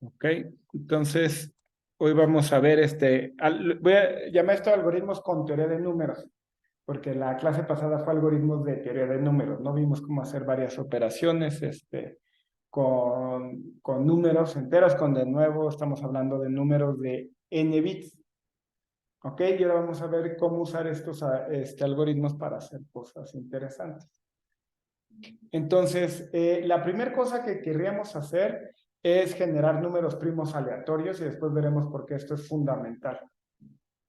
Ok, entonces hoy vamos a ver voy a llamar esto algoritmos con teoría de números, porque la clase pasada fue algoritmos de teoría de números, ¿no? Vimos cómo hacer varias operaciones, con números enteros, con de nuevo estamos hablando de números de n bits, ¿ok? Y ahora vamos a ver cómo usar estos algoritmos para hacer cosas interesantes. Entonces, la primera cosa que querríamos hacer es generar números primos aleatorios y después veremos por qué esto es fundamental.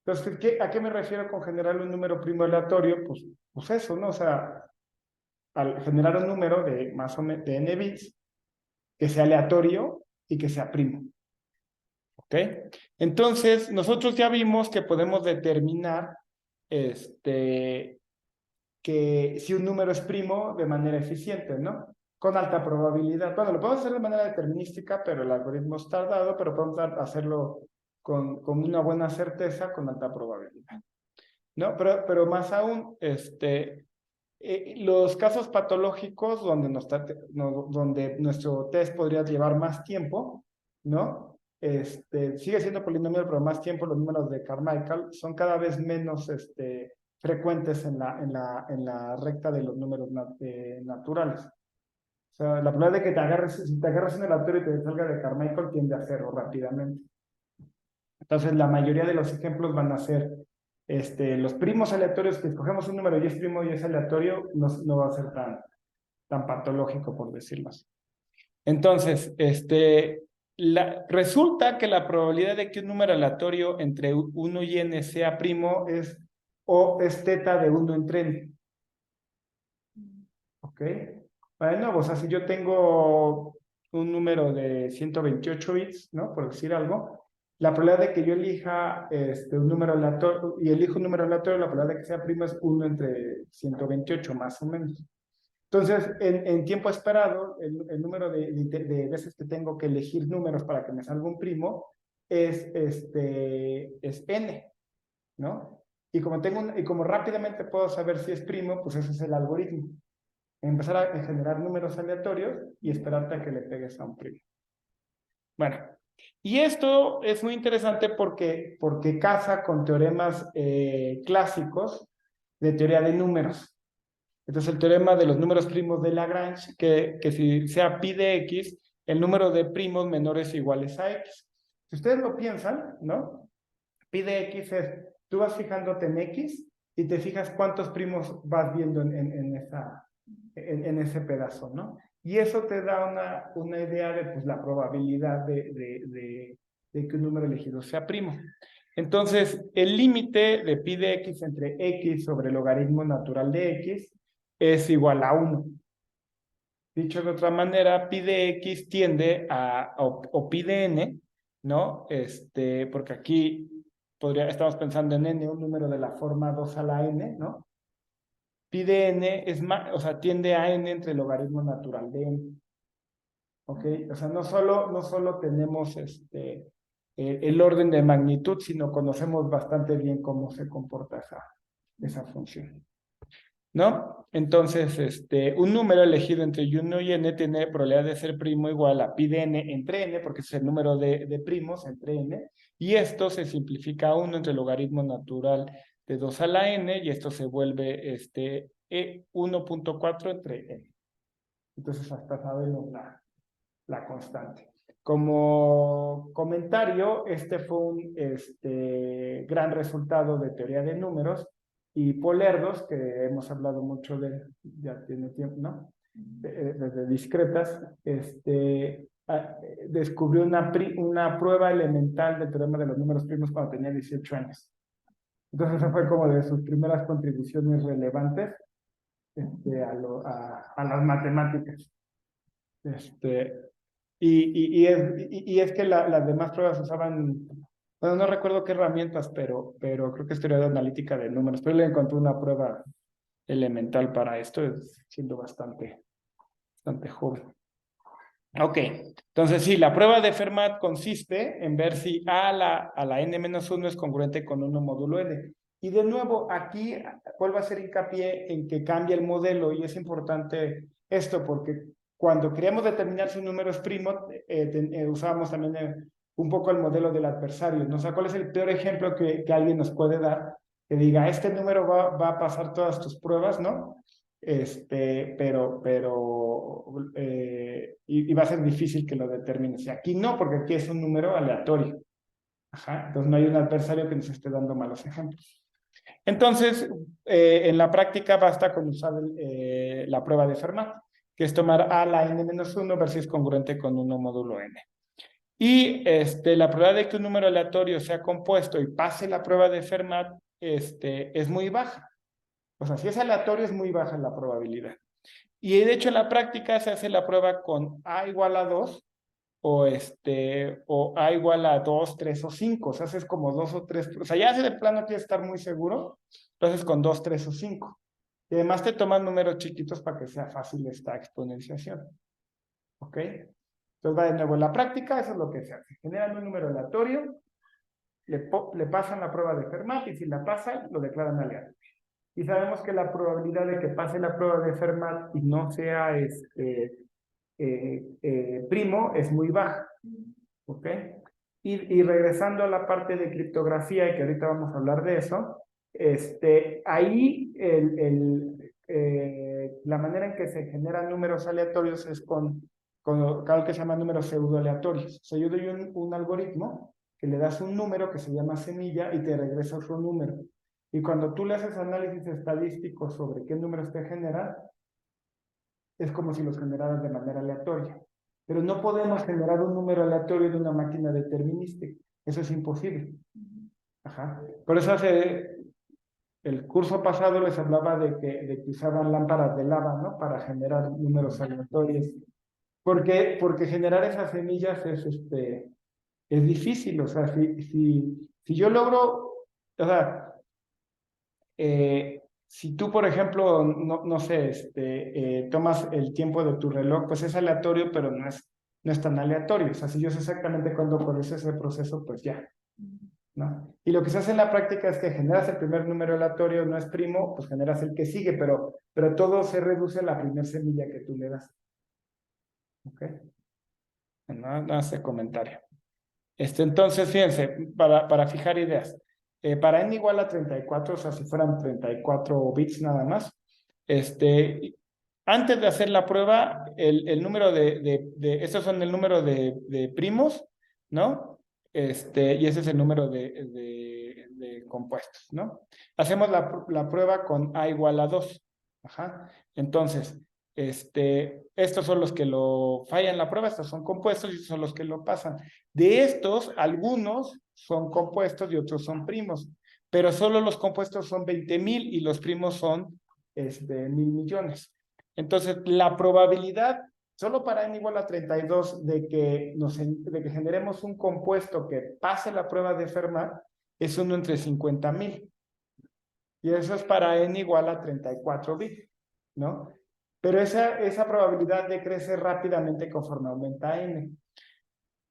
Entonces, ¿a qué me refiero con generar un número primo aleatorio? Pues eso, ¿no? O sea, al generar un número de más o menos de n bits que sea aleatorio y que sea primo. ¿Ok? Entonces, nosotros ya vimos que podemos determinar que si un número es primo de manera eficiente, ¿no? Con alta probabilidad. Bueno, lo podemos hacer de manera determinística, pero el algoritmo es tardado, pero podemos hacerlo con una buena certeza, con alta probabilidad, ¿no? Pero más aún, los casos patológicos donde, donde nuestro test podría llevar más tiempo, ¿no? Sigue siendo polinomial, pero más tiempo los números de Carmichael son cada vez menos frecuentes en la recta de los números naturales. O sea, la probabilidad de que si te agarras un aleatorio y te salga de Carmichael tiende a cero rápidamente. Entonces, la mayoría de los ejemplos van a ser los primos aleatorios, que escogemos un número y es primo y es aleatorio, no va a ser tan patológico, por decirlo así. Entonces, resulta que la probabilidad de que un número aleatorio entre 1 y n sea primo es teta de 1 entre n. ¿Ok? Bueno, o sea, si yo tengo un número de 128 bits, ¿no? Por decir algo, la probabilidad de que yo elija un número aleatorio y elijo un número aleatorio, la probabilidad de que sea primo es 1 entre 128, más o menos. Entonces, en tiempo esperado, el número de veces que tengo que elegir números para que me salga un primo es n, ¿no? Y como rápidamente puedo saber si es primo, pues ese es el algoritmo. Empezar a generar números aleatorios y esperarte a que le pegues a un primo. Bueno, y esto es muy interesante porque casa con teoremas clásicos de teoría de números. Entonces, el teorema de los números primos de Lagrange, que si sea pi de x, el número de primos menores o iguales a x. Si ustedes lo piensan, ¿no? Pi de x es, tú vas fijándote en x y te fijas cuántos primos vas viendo en ese pedazo, ¿no? Y eso te da una idea de pues, la probabilidad de que un número elegido sea primo. Entonces, el límite de pi de x entre x sobre el logaritmo natural de x es igual a 1. Dicho de otra manera, pi de x tiende o pi de n, ¿no? Porque aquí estamos pensando en n, un número de la forma 2 a la n, ¿no? Pi de n es más, o sea, tiende a n entre el logaritmo natural de n. ¿Ok? O sea, no solo tenemos el orden de magnitud, sino conocemos bastante bien cómo se comporta esa función. ¿No? Entonces, un número elegido entre 1 y n tiene probabilidad de ser primo igual a pi de n entre n, porque es el número de primos entre n, y esto se simplifica a 1 entre el logaritmo natural de 2 a la n, y esto se vuelve 1.4 entre n. Entonces, hasta sabemos la constante. Como comentario, este fue un gran resultado de teoría de números y Paul Erdos, que hemos hablado mucho de, ya tiene tiempo, ¿no? Desde discretas, descubrió una prueba elemental del teorema de los números primos cuando tenía 18 años. Entonces, esa fue como de sus primeras contribuciones relevantes a las matemáticas. Y es que las demás pruebas usaban, bueno, no recuerdo qué herramientas, pero creo que es teoría analítica de números, pero le encontré una prueba elemental para esto, siendo bastante joven. Ok, entonces sí, la prueba de Fermat consiste en ver si a la n-1 es congruente con 1 módulo n. Y de nuevo, aquí vuelvo a hacer hincapié en que cambia el modelo y es importante esto porque cuando queríamos determinar si un número es primo, usábamos también un poco el modelo del adversario, ¿no? O sea, ¿cuál es el peor ejemplo que alguien nos puede dar? Que diga, este número va a pasar todas tus pruebas, ¿no? Y va a ser difícil que lo determines. Y aquí no, porque aquí es un número aleatorio. Ajá, entonces no hay un adversario que nos esté dando malos ejemplos. Entonces, en la práctica basta con usar la prueba de Fermat, que es tomar a la n-1 ver si es congruente con 1 módulo n. Y la probabilidad de que un número aleatorio sea compuesto y pase la prueba de Fermat es muy baja. O sea, si es aleatorio es muy baja la probabilidad. Y de hecho en la práctica se hace la prueba con a igual a 2 o a igual a 2, 3 o 5. O sea, haces como 2 o 3. O sea, ya si de plano quieres estar muy seguro, lo haces con 2, 3 o 5. Y además te toman números chiquitos para que sea fácil esta exponenciación. ¿Ok? Entonces va de nuevo en la práctica, eso es lo que se hace. Generan un número aleatorio, le pasan la prueba de Fermat y si la pasan, lo declaran aleatorio. Y sabemos que la probabilidad de que pase la prueba de Fermat y no sea primo es muy baja. ¿Ok? Y regresando a la parte de criptografía, y que ahorita vamos a hablar de eso, ahí la manera en que se generan números aleatorios es con algo que se llama números pseudoaleatorios. O sea, yo doy un algoritmo que le das un número que se llama semilla y te regresa otro número. Y cuando tú le haces análisis estadístico sobre qué números te generan, es como si los generaras de manera aleatoria. Pero no podemos generar un número aleatorio de una máquina determinística. Eso es imposible. Ajá. Por eso el curso pasado les hablaba de que usaban lámparas de lava, ¿no? Para generar números aleatorios. Porque generar esas semillas es difícil. O sea, si yo logro, o sea, si tú, por ejemplo, no sé, tomas el tiempo de tu reloj, pues es aleatorio, pero no es tan aleatorio. O sea, si yo sé exactamente cuándo ocurre ese proceso, pues ya, ¿no? Y lo que se hace en la práctica es que generas el primer número aleatorio, no es primo, pues generas el que sigue, pero todo se reduce a la primera semilla que tú le das. ¿Ok? No hace comentario. Entonces, fíjense, para fijar ideas. Para n igual a 34, o sea, si fueran 34 bits nada más, antes de hacer la prueba, el número estos son el número de primos, ¿no? Y ese es el número de compuestos, ¿no? Hacemos la prueba con a igual a 2. Ajá. Entonces, estos son los que lo fallan la prueba, estos son compuestos y estos son los que lo pasan. De estos, algunos son compuestos y otros son primos, pero solo los compuestos son 20,000 y los primos son 1,000,000,000. Entonces, la probabilidad, solo para n igual a 32, de que generemos un compuesto que pase la prueba de Fermat, es 1 entre 50,000. Y eso es para n igual a 34 bits, ¿no? Pero esa probabilidad decrece rápidamente conforme aumenta n.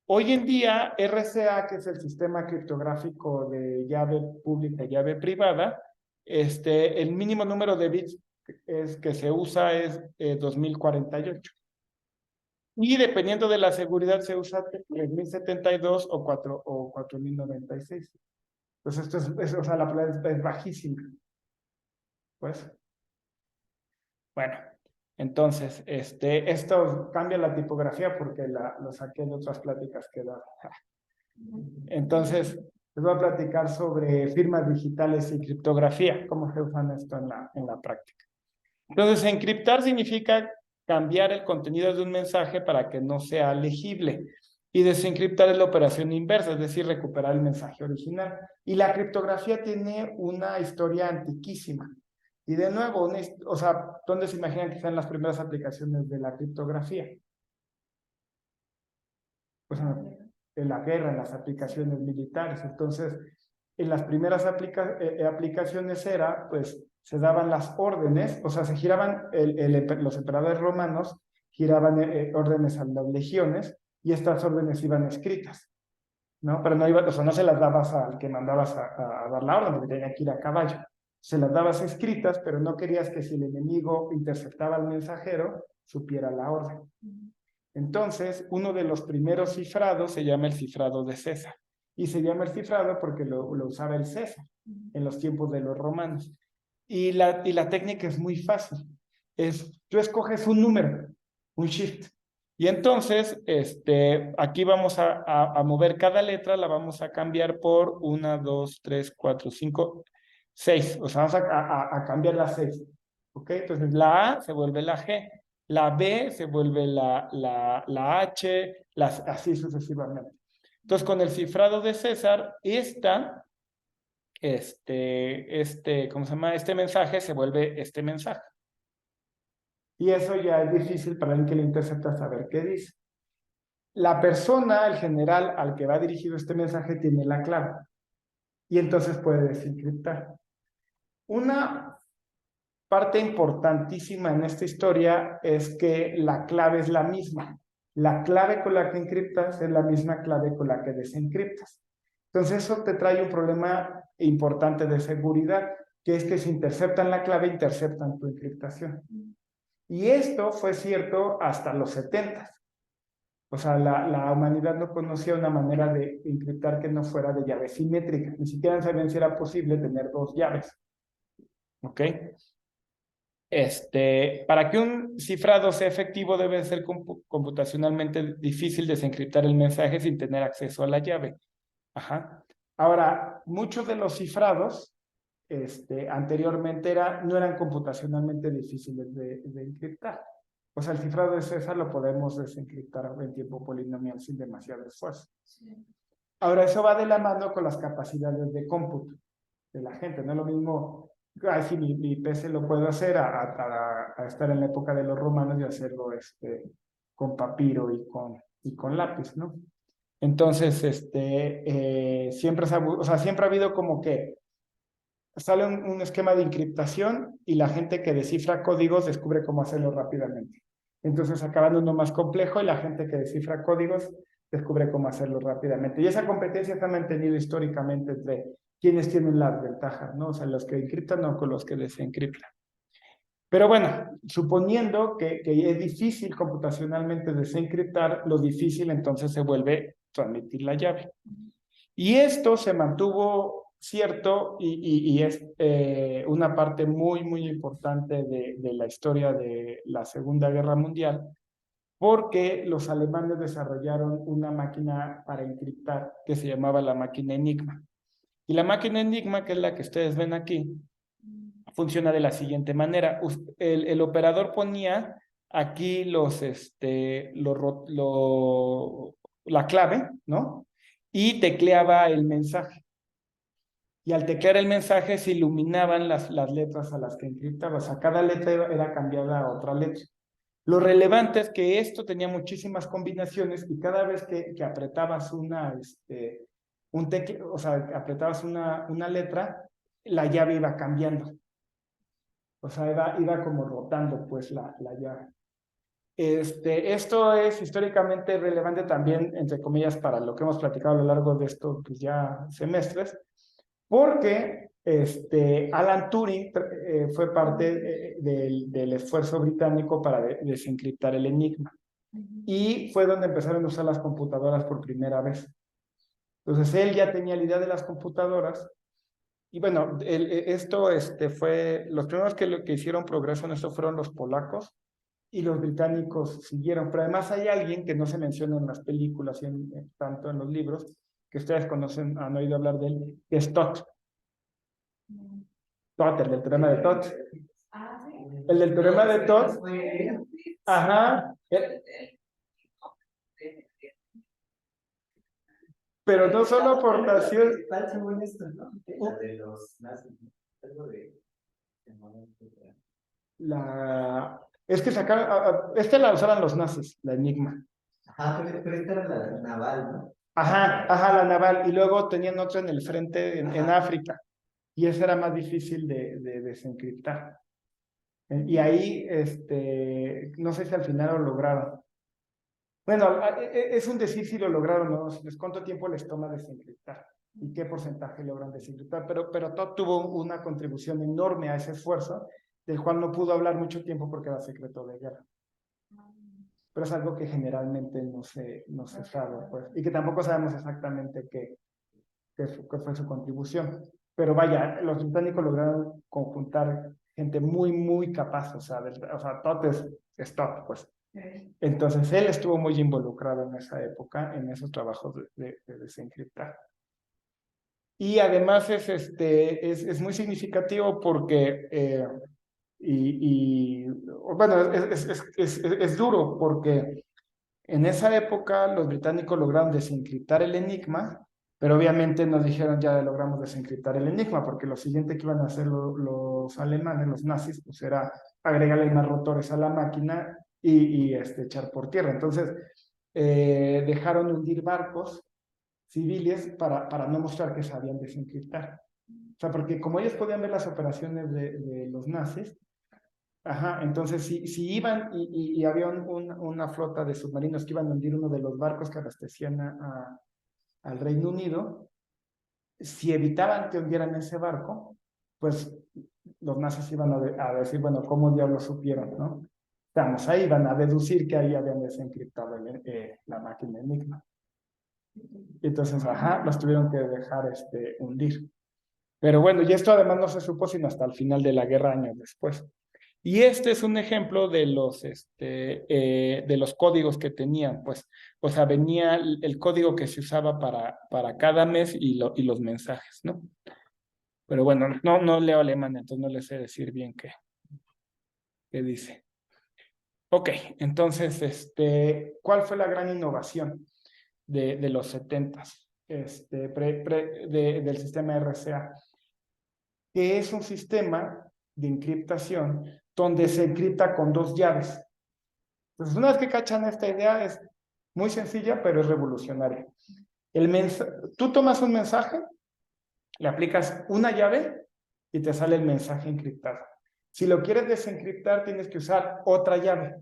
Hoy en día, RSA, que es el sistema criptográfico de llave pública y llave privada, el mínimo número de bits que se usa es 2048. Y dependiendo de la seguridad, se usa 3072 o 4096. Entonces, o sea, la probabilidad es bajísima. Pues, bueno. Entonces, esto cambia la tipografía porque lo saqué de otras pláticas que daba. Entonces, les voy a platicar sobre firmas digitales y criptografía, cómo se usan esto en la práctica. Entonces, encriptar significa cambiar el contenido de un mensaje para que no sea legible. Y desencriptar es la operación inversa, es decir, recuperar el mensaje original. Y la criptografía tiene una historia antiquísima. Y de nuevo, o sea, ¿dónde se imaginan que sean las primeras aplicaciones de la criptografía? Pues en la guerra, en las aplicaciones militares. Entonces, en las primeras aplicaciones pues, se daban las órdenes, o sea, se giraban, los emperadores romanos giraban órdenes a las legiones y estas órdenes iban escritas, ¿no? Pero no o sea, no se las dabas al que mandabas a dar la orden, porque tenía que ir a caballo. Se las dabas escritas, pero no querías que si el enemigo interceptaba al mensajero, supiera la orden. Entonces, uno de los primeros cifrados se llama el cifrado de César. Y se llama el cifrado porque lo usaba el César en los tiempos de los romanos. Y la técnica es muy fácil. Tú escoges un número, un shift. Y entonces, aquí vamos a mover cada letra, la vamos a cambiar por 1, 2, 3, 4, 5, 6. O sea, vamos a cambiar las 6. ¿Ok? Entonces, la A se vuelve la G. La B se vuelve la H, así sucesivamente. Entonces, con el cifrado de César, ¿cómo se llama? Este mensaje se vuelve este mensaje. Y eso ya es difícil para el que le intercepta saber qué dice. La persona, el general al que va dirigido este mensaje, tiene la clave. Y entonces puede desencriptar. Una parte importantísima en esta historia es que la clave es la misma. La clave con la que encriptas es la misma clave con la que desencriptas. Entonces eso te trae un problema importante de seguridad, que es que si interceptan la clave, interceptan tu encriptación. Y esto fue cierto hasta los 70. O sea, la humanidad no conocía una manera de encriptar que no fuera de llave simétrica. Ni siquiera sabían si era posible tener dos llaves. ¿Ok? Para que un cifrado sea efectivo debe ser computacionalmente difícil desencriptar el mensaje sin tener acceso a la llave. Ajá. Ahora, muchos de los cifrados anteriormente no eran computacionalmente difíciles de encriptar. O sea, el cifrado de César lo podemos desencriptar en tiempo polinomial sin demasiado esfuerzo. Sí. Ahora, eso va de la mano con las capacidades de cómputo de la gente. No es lo mismo, si mi PC lo puedo hacer, a estar en la época de los romanos y hacerlo con papiro y con lápiz, ¿no? Entonces, siempre ha habido como que sale un esquema de encriptación y la gente que descifra códigos descubre cómo hacerlo rápidamente. Entonces acaban uno más complejo y la gente que descifra códigos descubre cómo hacerlo rápidamente. Y esa competencia se ha mantenido históricamente entre quienes tienen las ventajas, ¿no? O sea, los que encriptan o con los que desencriptan. Pero bueno, suponiendo que es difícil computacionalmente desencriptar, lo difícil entonces se vuelve transmitir la llave. Y esto se mantuvo cierto y es una parte muy, muy importante de la historia de la Segunda Guerra Mundial, porque los alemanes desarrollaron una máquina para encriptar que se llamaba la máquina Enigma. Y la máquina Enigma, que es la que ustedes ven aquí, funciona de la siguiente manera. El operador ponía aquí la clave, ¿no? Y tecleaba el mensaje. Y al teclear el mensaje se iluminaban las letras a las que encriptaba. O sea, cada letra era cambiada a otra letra. Lo relevante es que esto tenía muchísimas combinaciones y cada vez que apretabas apretabas una letra, la llave iba cambiando. O sea, iba como rotando pues la llave. Esto es históricamente relevante también, entre comillas, para lo que hemos platicado a lo largo de estos pues, ya semestres, porque Alan Turing fue parte del esfuerzo británico para desencriptar el enigma. Y fue donde empezaron a usar las computadoras por primera vez. Entonces él ya tenía la idea de las computadoras. Y bueno, los primeros que hicieron progreso en esto fueron los polacos y los británicos siguieron. Pero además hay alguien que no se menciona en las películas y tanto en los libros, que ustedes conocen, han oído hablar de él, que es Todd. Todd, el del teorema de Todd. El del teorema de Todd. Ajá. Pero no solo aportación. De los nazis, algo de. Es que sacaron. La usaban los nazis, la Enigma. Ajá, pero esta era la naval, ¿no? Ajá, la naval. Y luego tenían otra en el frente en África. Y esa era más difícil de desencriptar. Y ahí, no sé si al final lo lograron. Bueno, es un decir si lo lograron o no. ¿Cuánto tiempo les toma desencriptar? ¿Y qué porcentaje logran desencriptar? Pero Todd tuvo una contribución enorme a ese esfuerzo, del cual no pudo hablar mucho tiempo porque era secreto de guerra. pero es algo que generalmente no se sabe, pues, y que tampoco sabemos exactamente qué fue su contribución. Pero vaya, los británicos lograron conjuntar gente muy, muy capaz, o sea Todd es Todd, pues. Entonces, él estuvo muy involucrado en esa época, en esos trabajos de desencriptar. Y además es muy significativo porque, bueno, es duro porque en esa época los británicos lograron desencriptar el enigma, pero obviamente nos dijeron ya logramos desencriptar el enigma, porque lo siguiente que iban a hacer los alemanes, los nazis, pues era agregarle más rotores a la máquina y echar por tierra. Entonces, dejaron hundir barcos civiles para no mostrar que sabían desencriptar. O sea, porque como ellos podían ver las operaciones de los nazis, ajá, entonces si iban y había una flota de submarinos que iban a hundir uno de los barcos que abastecían al Reino Unido, si evitaban que hundieran ese barco, pues los nazis iban a decir, bueno, ¿cómo diablos supieron, no? Estamos ahí, van a deducir que ahí habían desencriptado la máquina Enigma. Entonces, ajá, los tuvieron que dejar hundir. Pero bueno, y esto además no se supo sino hasta el final de la guerra, años después. Y este es un ejemplo de los códigos que tenían, pues, o sea, venía el código que se usaba para cada mes y los mensajes, ¿no? Pero bueno, no leo alemán, entonces no les sé decir bien qué dice. Ok, entonces, ¿cuál fue la gran innovación de los 70s del sistema RCA? Que es un sistema de encriptación donde se encripta con dos llaves. Entonces, una vez que cachan esta idea, es muy sencilla, pero es revolucionaria. Tú tomas un mensaje, le aplicas una llave y te sale el mensaje encriptado. Si lo quieres desencriptar, tienes que usar otra llave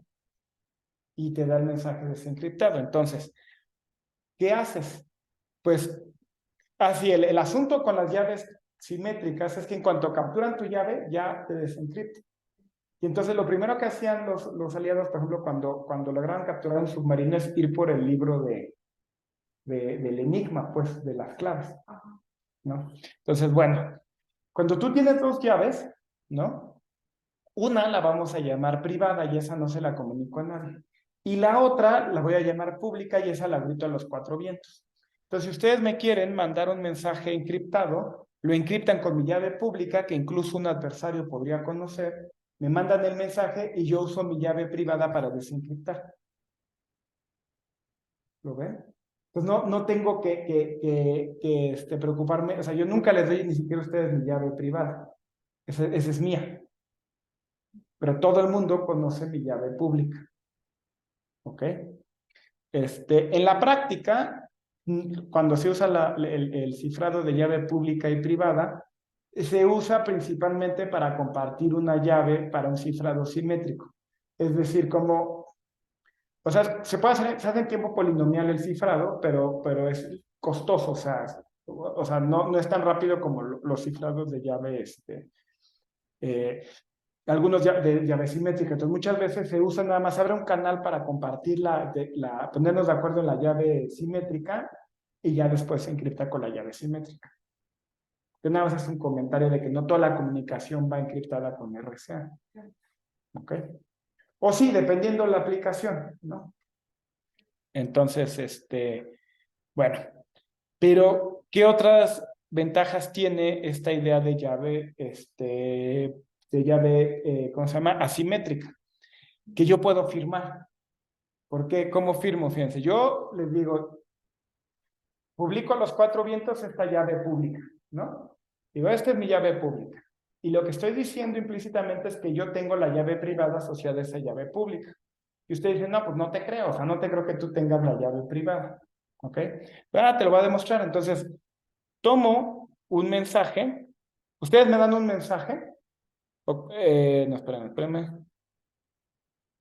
y te da el mensaje desencriptado. Entonces, ¿qué haces? Pues, así, el asunto con las llaves simétricas es que en cuanto capturan tu llave, ya te desencripta. Y entonces lo primero que hacían los aliados, por ejemplo, cuando lograban capturar un submarino, es ir por el libro del enigma, pues, de las claves, ¿no? Entonces, bueno, cuando tú tienes dos llaves, ¿no? Una la vamos a llamar privada y esa no se la comunico a nadie. Y la otra la voy a llamar pública y esa la grito a los cuatro vientos. Entonces, si ustedes me quieren mandar un mensaje encriptado, lo encriptan con mi llave pública, que incluso un adversario podría conocer, me mandan el mensaje y yo uso mi llave privada para desencriptar. ¿Lo ven? Pues no tengo que preocuparme, o sea, yo nunca les doy ni siquiera a ustedes mi llave privada. Esa es mía. Pero todo el mundo conoce mi llave pública. ¿Ok? En la práctica, cuando se usa el cifrado de llave pública y privada, se usa principalmente para compartir una llave para un cifrado simétrico. Es decir, o sea, se hace en tiempo polinomial el cifrado, pero es costoso, o sea no es tan rápido como los cifrados de llave, eh, algunos de llave simétrica. Entonces, muchas veces se usa nada más, abre un canal para compartir ponernos de acuerdo en la llave simétrica y ya después se encripta con la llave simétrica. Entonces, nada más es un comentario de que no toda la comunicación va encriptada con RCA. ¿Ok? O sí, dependiendo de la aplicación, ¿no? Entonces, bueno, pero ¿qué otras ventajas tiene esta idea de llave, ¿cómo se llama? Asimétrica, que yo puedo firmar. ¿Por qué? ¿Cómo firmo? Fíjense, yo les digo, publico a los cuatro vientos esta llave pública, ¿no? Digo, esta es mi llave pública. Y lo que estoy diciendo implícitamente es que yo tengo la llave privada asociada a esa llave pública. Y ustedes dicen, no, pues no te creo, o sea, no te creo que tú tengas la llave privada. ¿Ok? Pero te lo voy a demostrar. Entonces, tomo un mensaje. Ustedes me dan un mensaje. No, espérame.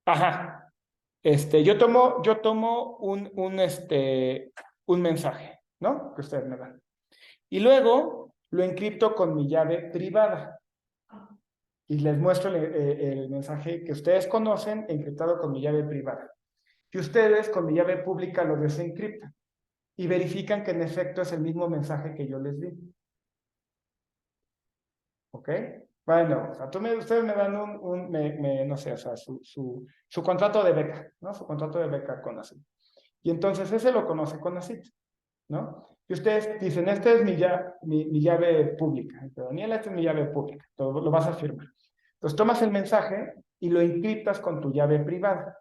Ajá. Yo tomo un mensaje, ¿no? Que ustedes me dan. Y luego lo encripto con mi llave privada. Y les muestro el mensaje que ustedes conocen encriptado con mi llave privada. Y ustedes con mi llave pública lo desencriptan y verifican que en efecto es el mismo mensaje que yo les di. ¿Ok? Bueno, o sea, ustedes me dan no sé, o sea, su contrato de beca, ¿no? Su contrato de beca con CONACYT. Y entonces ese lo conoce CONACYT, ¿no? Y ustedes dicen, esta es mi llave pública. Daniela, esta es mi llave pública. Lo vas a firmar. Entonces tomas el mensaje y lo encriptas con tu llave privada.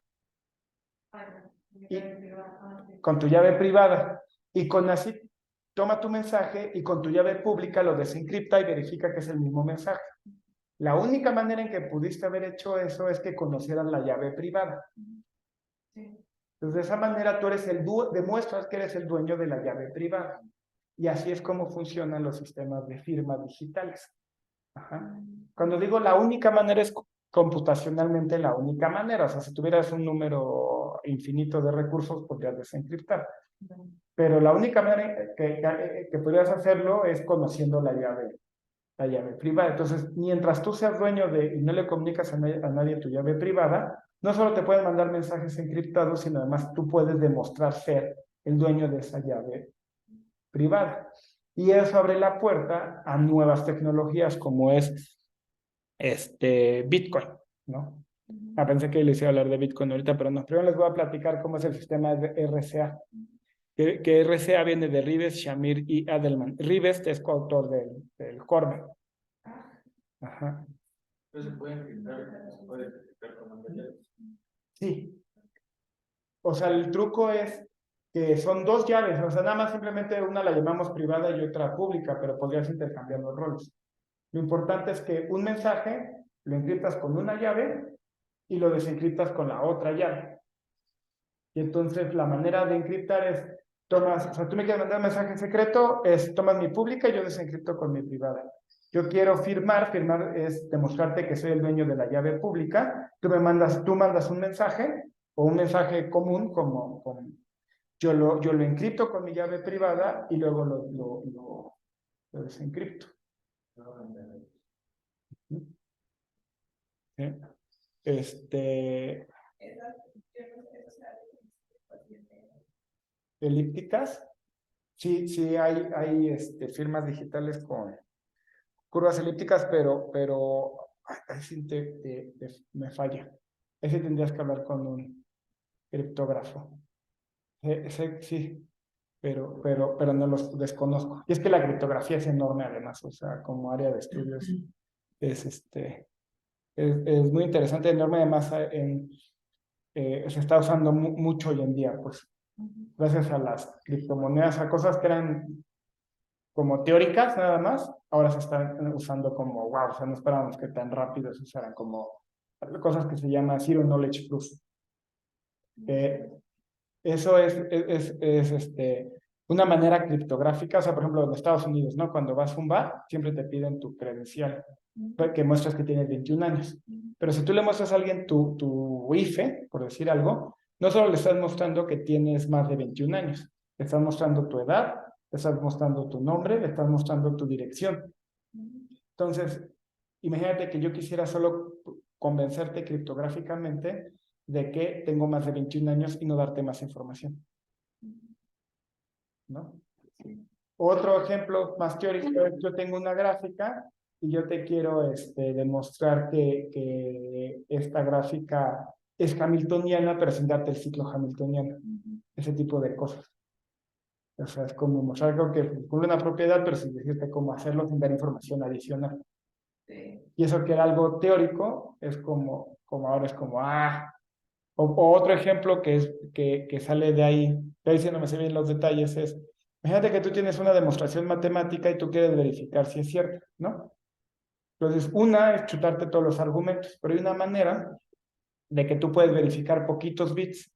Con tu llave privada. Y CONACYT toma tu mensaje y con tu llave pública lo desencripta y verifica que es el mismo mensaje. La única manera en que pudiste haber hecho eso es que conocieras la llave privada. Entonces, de esa manera tú eres demuestras que eres el dueño de la llave privada. Y así es como funcionan los sistemas de firmas digitales. Ajá. Cuando digo la única manera es computacionalmente la única manera. O sea, si tuvieras un número infinito de recursos, podrías desencriptar. Pero la única manera que podrías hacerlo es conociendo la llave privada. Entonces, mientras tú seas dueño y no le comunicas a nadie tu llave privada, no solo te pueden mandar mensajes encriptados, sino además tú puedes demostrar ser el dueño de esa llave privada. Y eso abre la puerta a nuevas tecnologías como es Bitcoin, ¿no? Pensé que les iba a hablar de Bitcoin ahorita, pero no. Primero les voy a platicar cómo es el sistema de RSA. Que RCA viene de Rives, Shamir y Adelman. Rives es coautor del Corme. Ajá. ¿Se puede detectar con llaves? Sí. O sea, el truco es que son dos llaves. O sea, nada más simplemente una la llamamos privada y otra pública, pero podrías intercambiar los roles. Lo importante es que un mensaje lo encriptas con una llave y lo desencriptas con la otra llave. Y entonces la manera de encriptar es o sea, tú me quieres mandar un mensaje secreto, tomas mi pública y yo desencripto con mi privada. Yo quiero firmar es demostrarte que soy el dueño de la llave pública, tú mandas un mensaje o un mensaje común yo lo encripto con mi llave privada y luego lo desencripto. ¿Sí? Elípticas. Sí hay firmas digitales con curvas elípticas, pero ahí sí me falla. Ahí sí tendrías que hablar con un criptógrafo. Sí, pero no los desconozco. Y es que la criptografía es enorme además, o sea, como área de estudios es muy interesante, enorme además se está usando mucho hoy en día, pues gracias a las criptomonedas, a cosas que eran como teóricas nada más, ahora se están usando como, wow, o sea, no esperábamos que tan rápido se usaran como cosas que se llama Zero Knowledge Proof. Eso es una manera criptográfica, o sea, por ejemplo, en Estados Unidos, ¿no? Cuando vas a un bar, siempre te piden tu credencial, que muestras que tienes 21 años. Pero si tú le muestras a alguien tu IFE, por decir algo, no solo le estás mostrando que tienes más de 21 años, le estás mostrando tu edad, le estás mostrando tu nombre, le estás mostrando tu dirección. Entonces, imagínate que yo quisiera solo convencerte criptográficamente de que tengo más de 21 años y no darte más información. ¿No? Otro ejemplo más teórico es: yo tengo una gráfica y yo te quiero demostrar que esta gráfica es hamiltoniana, pero sin darte el ciclo hamiltoniano. Ese tipo de cosas. O sea, es como mostrar algo que cumple una propiedad, pero sin decirte cómo hacerlo, sin dar información adicional. Y eso que era algo teórico, es como ahora es como, o otro ejemplo que sale de ahí si no me sé bien los detalles, es: imagínate que tú tienes una demostración matemática y tú quieres verificar si es cierto, ¿no? Entonces, una es chutarte todos los argumentos, pero hay una manera de que tú puedes verificar poquitos bits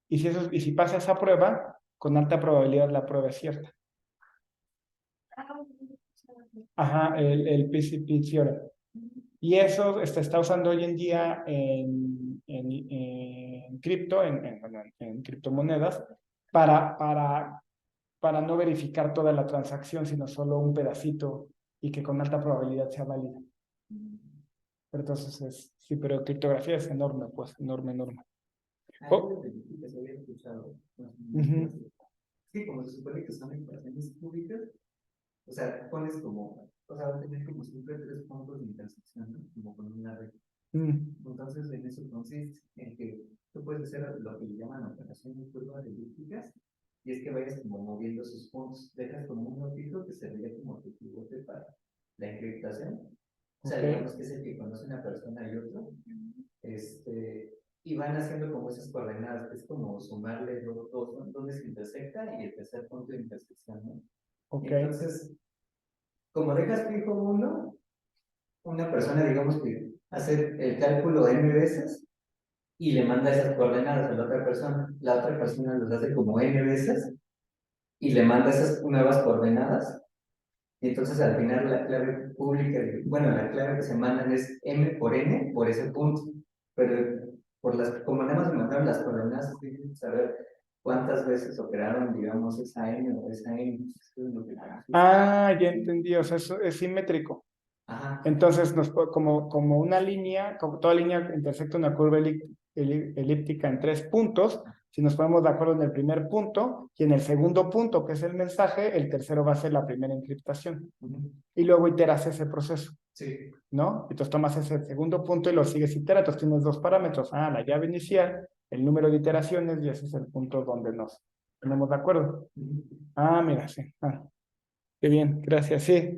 y si pasa esa prueba, con alta probabilidad la prueba es cierta. Ajá, el PCP Theorem. Y eso se está usando hoy en día en cripto, en criptomonedas, para no verificar toda la transacción, sino solo un pedacito y que con alta probabilidad sea válida. Pero entonces sí, pero criptografía es enorme, pues, enorme. Oh. Que se había escuchado. Ujú. Sí, como se supone que son ecuaciones cúbicas, o sea, pones como, o sea, va a tener como siempre tres puntos de intersección, ¿no? Como con una recta. Entonces, en eso consiste en que tú puedes hacer lo que le llaman operaciones curvas elípticas, y es que vayas como moviendo sus puntos, dejas como un notito que se vería como tu pivote para la encriptación. O sea, Ok. digamos que es el que conoce una persona y otro, y van haciendo como esas coordenadas, que es como sumarle dos donde se intersecta y el tercer punto de intersección, ¿no? Ok. Entonces, como dejas fijo uno, una persona, digamos que hace el cálculo n veces y le manda esas coordenadas a la otra persona los hace como n veces y le manda esas nuevas coordenadas, y entonces al final la clave pública, bueno, la clave que se mandan es m por n por ese punto, pero como nada más me mandaron las coordenadas, es difícil saber cuántas veces operaron, digamos, esa n o esa n. Eso es lo que Ah, ya entendí, o sea, eso es simétrico. Ajá. Entonces, como una línea, como toda línea intersecta una curva elíptica en 3 puntos, si nos ponemos de acuerdo en el primer punto y en el segundo punto, que es el mensaje, el tercero va a ser la primera encriptación. Y luego iteras ese proceso, Sí. ¿no? Entonces tomas ese segundo punto y lo sigues iterando. Entonces tienes dos parámetros, la llave inicial, el número de iteraciones, y ese es el punto donde nos ponemos de acuerdo. Mira, sí. Qué bien, gracias, sí.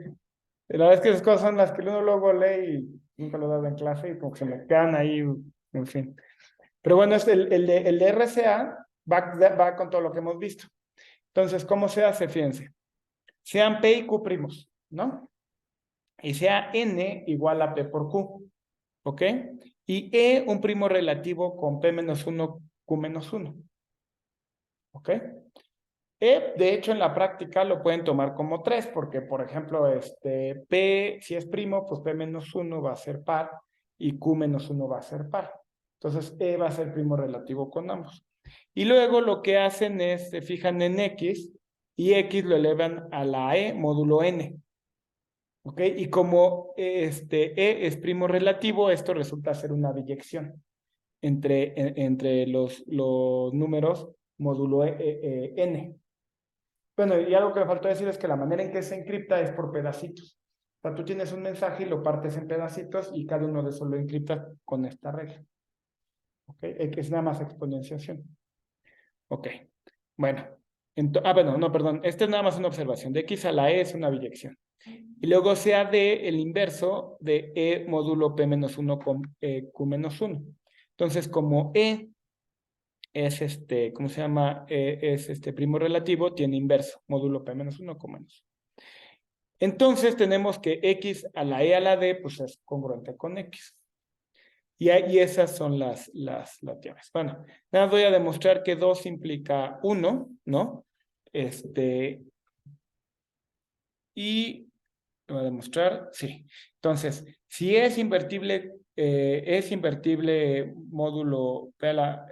La verdad es que esas cosas son las que uno luego lee y nunca lo he dado en clase y como que se me quedan ahí, en fin. Pero bueno, el de RCA va con todo lo que hemos visto. Entonces, ¿cómo se hace? Fíjense. Sean P y Q primos, ¿no? Y sea N igual a P por Q, ¿ok? Y E un primo relativo con P menos 1, Q menos 1, ¿ok? De hecho, en la práctica lo pueden tomar como 3, porque, por ejemplo, P, si es primo, pues P menos 1 va a ser par y Q menos 1 va a ser par. Entonces, E va a ser primo relativo con ambos. Y luego lo que hacen es, se fijan en X y X lo elevan a la E módulo N. ¿Ok? Y como E es primo relativo, esto resulta ser una biyección entre los números módulo N. Bueno, y algo que me faltó decir es que la manera en que se encripta es por pedacitos. O sea, tú tienes un mensaje y lo partes en pedacitos y cada uno de esos lo encriptas con esta regla. ¿Ok? Que es nada más exponenciación. Ok. Bueno. Bueno, no, perdón. Esta es nada más una observación. De X a la E es una biyección. Y luego sea D el inverso de E módulo P menos 1 con Q menos 1. Entonces, como E es ¿cómo se llama? Es primo relativo, tiene inverso, módulo P menos 1 con menos. Entonces tenemos que X a la E a la D, pues es congruente con X. Y esas son las llaves. Bueno, nada, voy a demostrar que 2 implica 1, ¿no? Y lo voy a demostrar, sí. Entonces, si es invertible módulo P a la,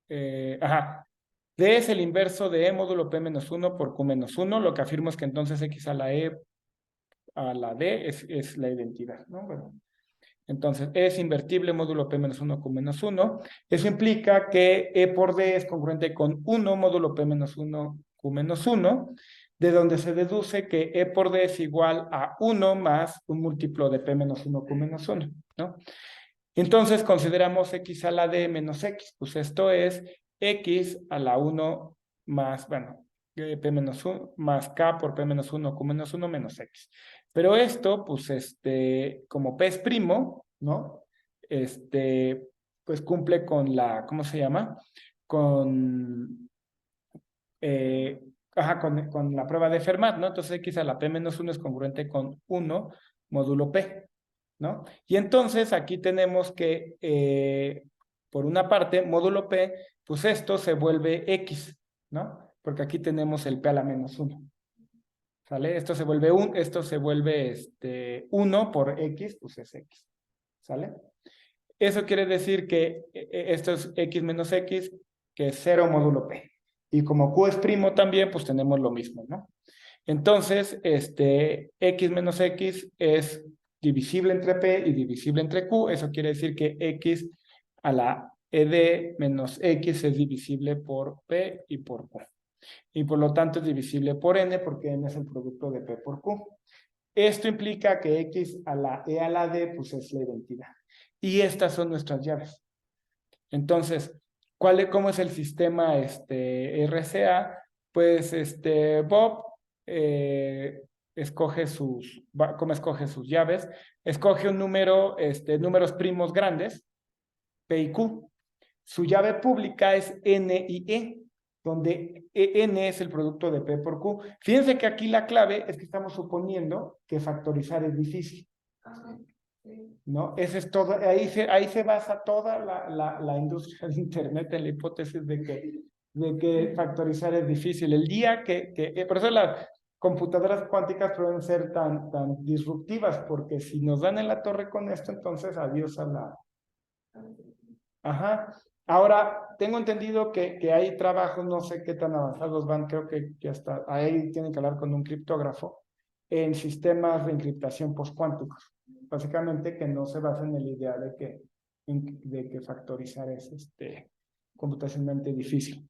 D es el inverso de E módulo P menos 1 por Q menos 1, lo que afirmo es que entonces X a la E a la D es la identidad, ¿no? Bueno, entonces, E es invertible módulo P menos 1 Q menos 1. Eso implica que E por D es congruente con 1 módulo P menos 1 Q menos 1, de donde se deduce que E por D es igual a 1 más un múltiplo de P menos 1 Q menos 1, ¿no? Entonces, consideramos X a la D menos X. Pues esto es X a la 1 más, bueno, P menos 1 más K por P menos 1 Q menos 1 menos X. Pero esto, pues, como P es primo, ¿no? Pues cumple con la, ¿cómo se llama? Con, con la prueba de Fermat, ¿no? Entonces X a la P menos 1 es congruente con 1 módulo P, ¿no? Y entonces aquí tenemos que, por una parte, módulo P, pues esto se vuelve X, ¿no? Porque aquí tenemos el P a la menos 1. ¿Sale? Esto se vuelve 1 por X, pues es X. ¿Sale? Eso quiere decir que esto es X menos X, que es 0 módulo P. Y como Q es primo también, pues tenemos lo mismo, ¿no? Entonces, X menos X es divisible entre P y divisible entre Q. Eso quiere decir que X a la ED menos X es divisible por P y por Q. Y por lo tanto es divisible por N porque N es el producto de P por Q. Esto implica que X a la E a la D pues es la identidad. Y estas son nuestras llaves. Entonces, ¿cómo es el sistema RCA? Pues Bob ¿cómo escoge sus llaves? Escoge un número, números primos grandes, P y Q. Su llave pública es N y E, donde N es el producto de P por Q. Fíjense que aquí la clave es que estamos suponiendo que factorizar es difícil. ¿No? Ese es todo, ahí se basa toda la industria de Internet en la hipótesis de que factorizar es difícil. El día por eso las computadoras cuánticas pueden ser tan disruptivas, porque si nos dan en la torre con esto, entonces adiós a la... Ajá. Ahora, tengo entendido que hay trabajos, no sé qué tan avanzados van, creo que ya está, ahí tienen que hablar con un criptógrafo, en sistemas de encriptación postcuánticos. Básicamente que no se basen en la idea de que factorizar es computacionalmente difícil.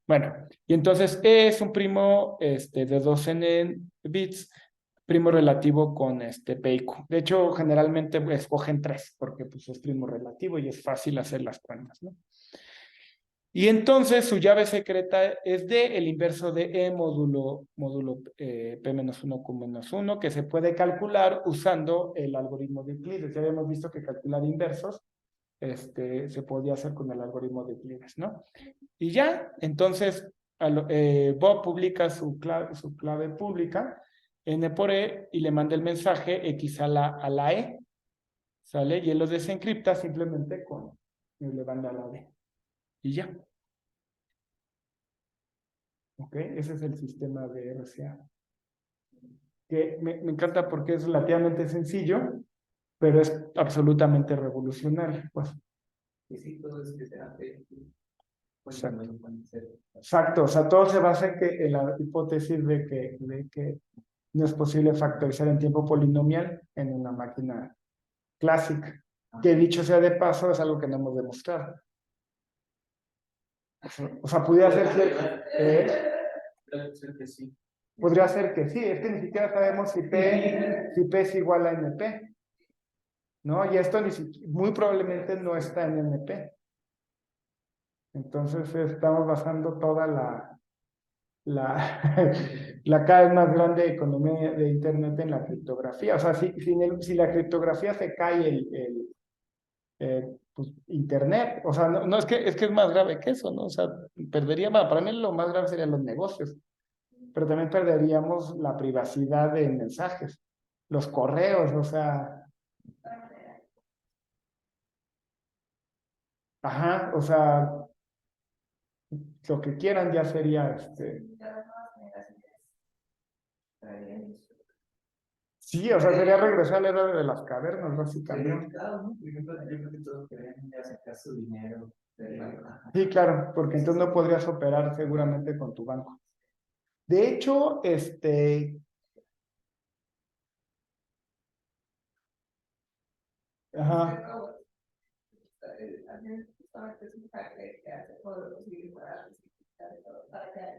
Bueno, y entonces E es un primo de 2n bits, primo relativo con P y Q. De hecho, generalmente escogen 3 porque pues, es primo relativo y es fácil hacer las cuentas, ¿no? Y entonces su llave secreta es D, el inverso de E módulo P-1 Q-1, que se puede calcular usando el algoritmo de Euclides. Ya habíamos visto que calcular inversos se podía hacer con el algoritmo de Euclides, ¿no? Y ya, entonces Bob publica su clave pública, N por E, y le manda el mensaje X a la E, ¿sale? Y él lo desencripta simplemente le manda a la D. Y ya. ¿Ok? Ese es el sistema de RCA. Que me encanta porque es relativamente sencillo, pero es absolutamente revolucionario. Pues. Y sí, todo es que se hace. Exacto. Exacto, o sea, todo se basa en la hipótesis de que no es posible factorizar en tiempo polinomial en una máquina clásica. Que dicho sea de paso, es algo que no hemos demostrado. O sea, podría ser que sí. Podría ser que sí, es que ni siquiera sabemos si P es igual a NP, ¿no? Y esto muy probablemente no está en NP. Entonces estamos basando toda la cada vez más grande economía de Internet en la criptografía. O sea, si la criptografía se cae pues, Internet, o sea, no es que es más grave que eso, ¿no? O sea, para mí lo más grave serían los negocios, pero también perderíamos la privacidad de mensajes, los correos, o sea, ajá, o sea, lo que quieran ya sería Sí, o sea, sería regresar a la era de las cavernas, básicamente. ¿No? Por ejemplo, yo creo que todos querían ya sacar su dinero. Sí, claro, porque entonces no podrías operar seguramente con tu banco. De hecho, ajá, para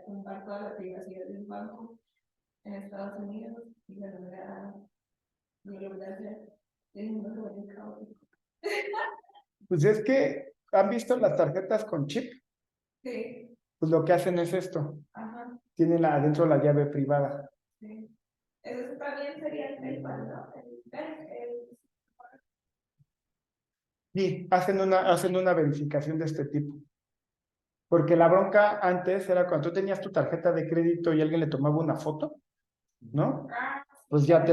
tumbar toda la privacidad de un banco en Estados Unidos y la verdad, pues es que han visto las tarjetas con chip, sí, pues lo que hacen es esto, ajá, tienen adentro la llave privada. sí. Eso también sería el PayPal, ¿no? Sí, hacen una verificación de este tipo. Porque la bronca antes era cuando tú tenías tu tarjeta de crédito y alguien le tomaba una foto, ¿no? Pues ya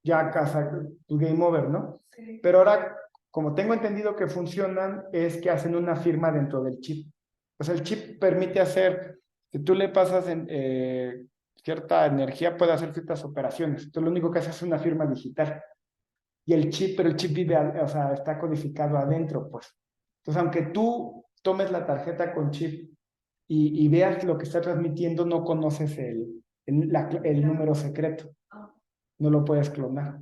ya casa, tu game over, ¿no? Sí. Pero ahora, como tengo entendido que funcionan, es que hacen una firma dentro del chip. O sea, el chip permite hacer, si tú le pasas cierta energía, puede hacer ciertas operaciones. Entonces, lo único que hace es una firma digital. Y pero el chip vive, o sea, está codificado adentro, pues. Entonces, aunque tú tomes la tarjeta con chip y veas lo que está transmitiendo, no conoces el número secreto. No lo puedes clonar.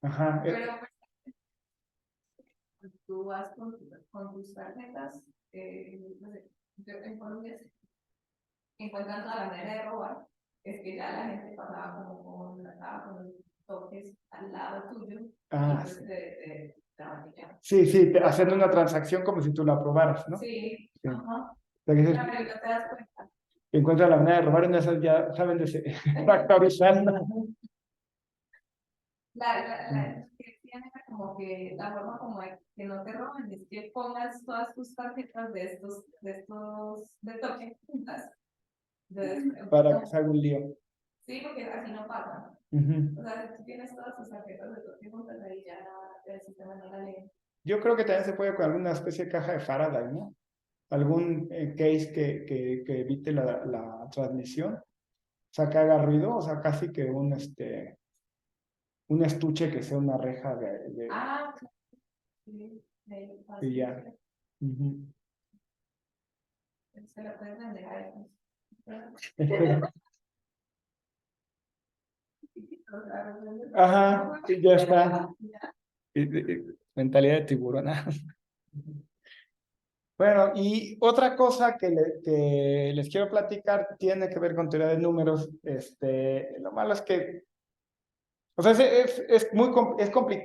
Ajá. tú vas con tus tarjetas, no sé, en Colombia encuentran toda la manera de robar, es que ya la gente pasaba como con los toques al lado tuyo, y Ah, pues sí. te abandonaban. Sí, sí, haciendo una transacción como si tú la aprobaras, ¿no? Sí, Sí. ajá. O sea, que dices, Claro, y no te das cuenta. encuentra la manera de robar en esas ya saben factorizando. La descripción era como que la forma como de que no te roban es que pongas todas tus tarjetas de toque juntas. Para que se haga un lío. Sí, porque así no pasa. Ujú. O sea, si tú tienes todas tus tarjetas de toque juntas, ahí ya el sistema no la lee. Yo creo que también se puede con alguna especie de caja de Faraday, ¿no? Algún case que evite la transmisión, o sea, que haga ruido, o sea, casi que un estuche que sea una reja Ah, sí, y fácil. ya. Ujú. Se la puedes vender a ellos. Ajá, y ya está. Mentalidad de tiburón. Bueno, y otra cosa que les quiero platicar tiene que ver con teoría de números. Lo malo es que, o sea, es muy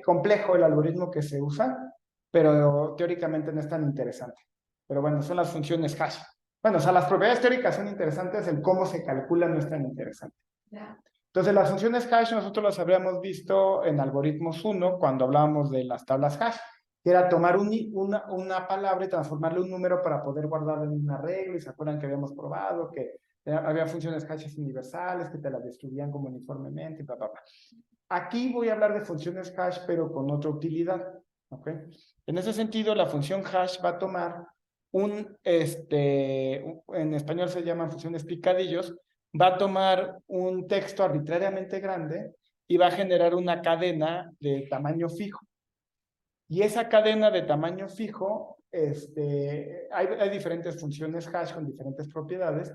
complejo el algoritmo que se usa, pero teóricamente no es tan interesante. Pero bueno, son las funciones hash. Bueno, o sea, las propiedades teóricas son interesantes, el cómo se calcula no es tan interesante. Ya. Entonces, las funciones hash nosotros las habríamos visto en algoritmos 1 cuando hablábamos de las tablas hash, que era tomar una palabra y transformarle un número para poder guardarla en una regla. Y se acuerdan que habíamos probado que había funciones hashes universales que te las distribuían como uniformemente, bla, bla, bla. Aquí voy a hablar de funciones hash, pero con otra utilidad. ¿Ok? En ese sentido, la función hash va a tomar en español se llaman funciones picadillos, va a tomar un texto arbitrariamente grande y va a generar una cadena de tamaño fijo. Y esa cadena de tamaño fijo, hay diferentes funciones hash con diferentes propiedades.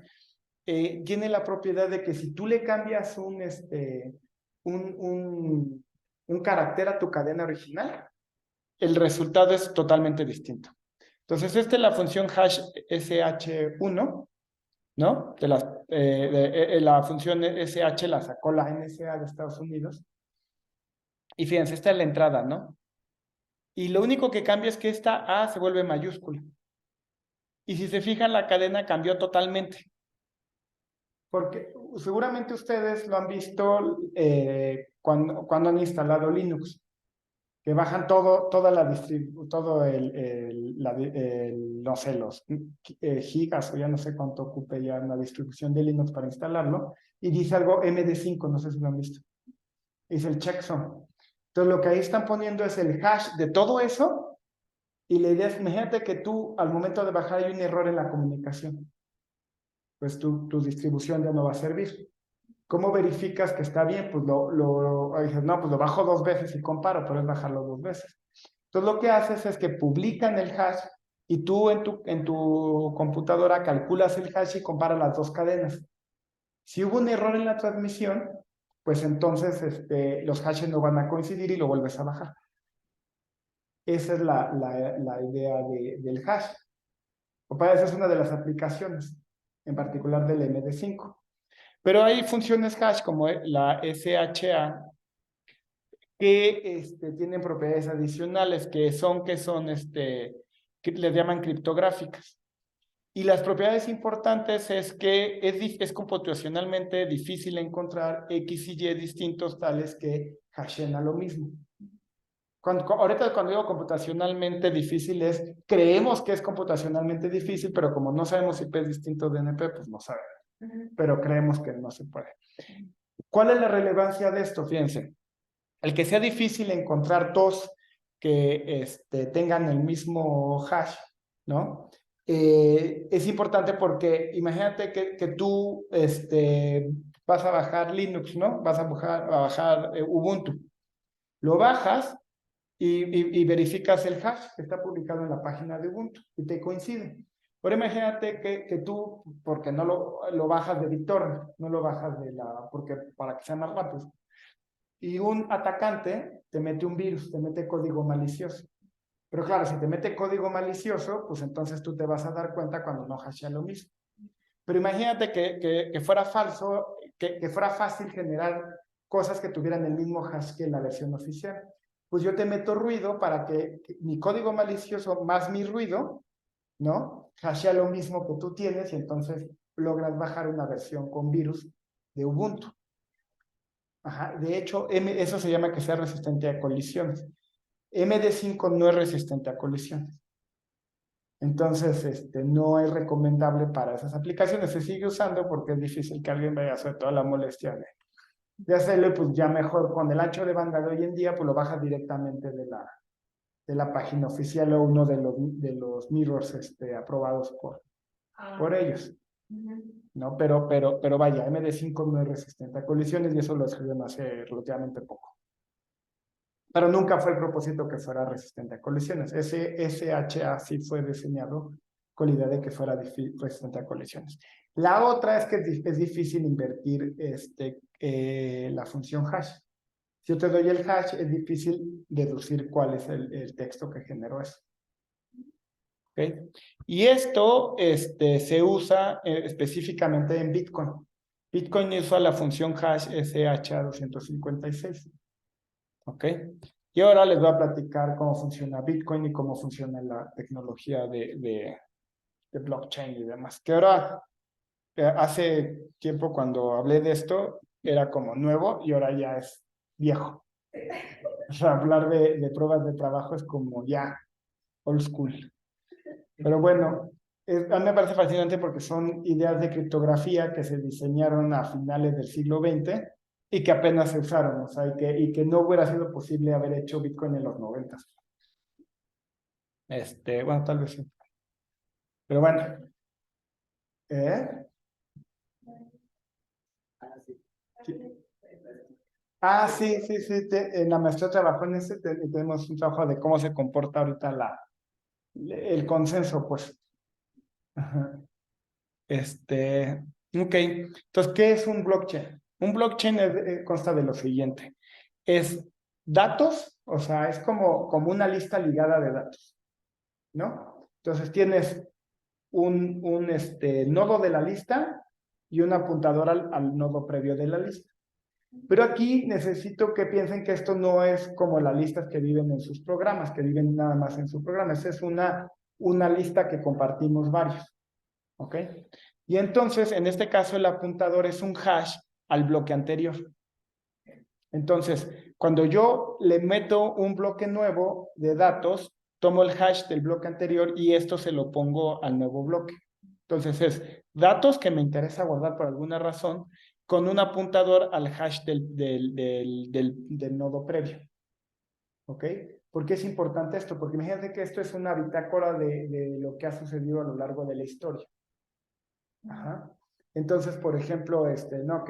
Tiene la propiedad de que si tú le cambias un carácter a tu cadena original, el resultado es totalmente distinto. Entonces, esta es la función hash sh1, ¿no? La función sh la sacó la NSA de Estados Unidos. Y fíjense, esta es la entrada, ¿no? Y lo único que cambia es que esta A se vuelve mayúscula. Y si se fijan, la cadena cambió totalmente. Porque seguramente ustedes lo han visto cuando han instalado Linux, que bajan todo no sé, los gigas o ya no sé cuánto ocupe ya la distribución de Linux para instalarlo, y dice algo MD5, no sé si lo han visto. Dice el checksum. Entonces lo que ahí están poniendo es el hash de todo eso, y la idea es, imagínate que tú al momento de bajar hay un error en la comunicación, pues tu distribución ya no va a servir. ¿Cómo verificas que está bien? Pues dices, no, pues lo bajo 2 veces y comparo, pero es bajarlo 2 veces. Entonces lo que haces es que publican el hash y tú en tu computadora calculas el hash y comparas las dos cadenas. Si hubo un error en la transmisión, pues entonces los hashes no van a coincidir y lo vuelves a bajar. Esa es la idea del hash. O para eso es una de las aplicaciones, en particular del MD5. Pero hay funciones hash como la SHA que tienen propiedades adicionales que les llaman criptográficas. Y las propiedades importantes es que es computacionalmente difícil encontrar X y Y distintos tales que hashen a lo mismo. Ahorita cuando digo computacionalmente difícil creemos que es computacionalmente difícil, pero como no sabemos si es distinto de NP, pues no sabemos. Pero creemos que no se puede. ¿Cuál es la relevancia de esto? Fíjense, el que sea difícil encontrar dos que tengan el mismo hash, ¿no? Es importante porque imagínate que tú vas a bajar Linux, ¿no? Vas a bajar Ubuntu. Lo bajas y verificas el hash que está publicado en la página de Ubuntu y te coincide. Ahora imagínate que tú, porque no lo bajas de BitTorrent, no lo bajas porque para que sea más rápido. Y un atacante te mete un virus, te mete código malicioso. Pero claro, si te mete código malicioso, pues entonces tú te vas a dar cuenta cuando no hashea lo mismo. Pero imagínate que fuera falso, que fuera fácil generar cosas que tuvieran el mismo hash que la versión oficial. Pues yo te meto ruido para que mi código malicioso más mi ruido, ¿no? Hashea lo mismo que tú tienes y entonces logras bajar una versión con virus de Ubuntu. Ajá. De hecho, eso se llama que sea resistente a colisiones. MD5 no es resistente a colisiones. Entonces, no es recomendable para esas aplicaciones. Se sigue usando porque es difícil que alguien vaya a hacer toda la molestia de hacerlo, pues ya mejor con el ancho de banda de hoy en día, pues lo bajas directamente de la página oficial o uno de los mirrors aprobados por ellos. ¿No? Pero vaya, MD5 no es resistente a colisiones y eso lo escribieron hace relativamente poco. Pero nunca fue el propósito que fuera resistente a colisiones. Ese SHA sí fue diseñado con la idea de que fuera resistente a colisiones. La otra es que es difícil invertir la función hash. Si yo te doy el hash, es difícil deducir cuál es el texto que generó eso. ¿Okay? Y esto se usa específicamente en Bitcoin. Bitcoin usa la función hash SHA-256. ¿Ok? Y ahora les voy a platicar cómo funciona Bitcoin y cómo funciona la tecnología de blockchain y demás. Que ahora, hace tiempo cuando hablé de esto, era como nuevo y ahora ya es viejo. O sea, hablar de pruebas de trabajo es como ya old school. Pero bueno, a mí me parece fascinante porque son ideas de criptografía que se diseñaron a finales del siglo XX y que apenas se usaron, o sea, y que no hubiera sido posible haber hecho Bitcoin en los 90. Bueno, tal vez sí. Pero bueno. Sí. Ah, sí, sí, sí. En la maestría trabajó en ese, tenemos un trabajo de cómo se comporta ahorita el consenso, pues. Ajá. Ok. Entonces, ¿qué es un blockchain? Un blockchain consta de lo siguiente. Es datos, o sea, es como una lista ligada de datos, ¿no? Entonces tienes un nodo de la lista y un apuntador al nodo previo de la lista. Pero aquí necesito que piensen que esto no es como las listas que viven en sus programas, que viven nada más en su programa. Esa es una lista que compartimos varios. ¿Ok? Y entonces, en este caso, el apuntador es un hash al bloque anterior. Entonces, cuando yo le meto un bloque nuevo de datos, tomo el hash del bloque anterior y esto se lo pongo al nuevo bloque. Entonces, es datos que me interesa guardar por alguna razón con un apuntador al hash del nodo previo. ¿Ok? ¿Por qué es importante esto? Porque imagínate que esto es una bitácora de lo que ha sucedido a lo largo de la historia. Ajá. Entonces, por ejemplo, no,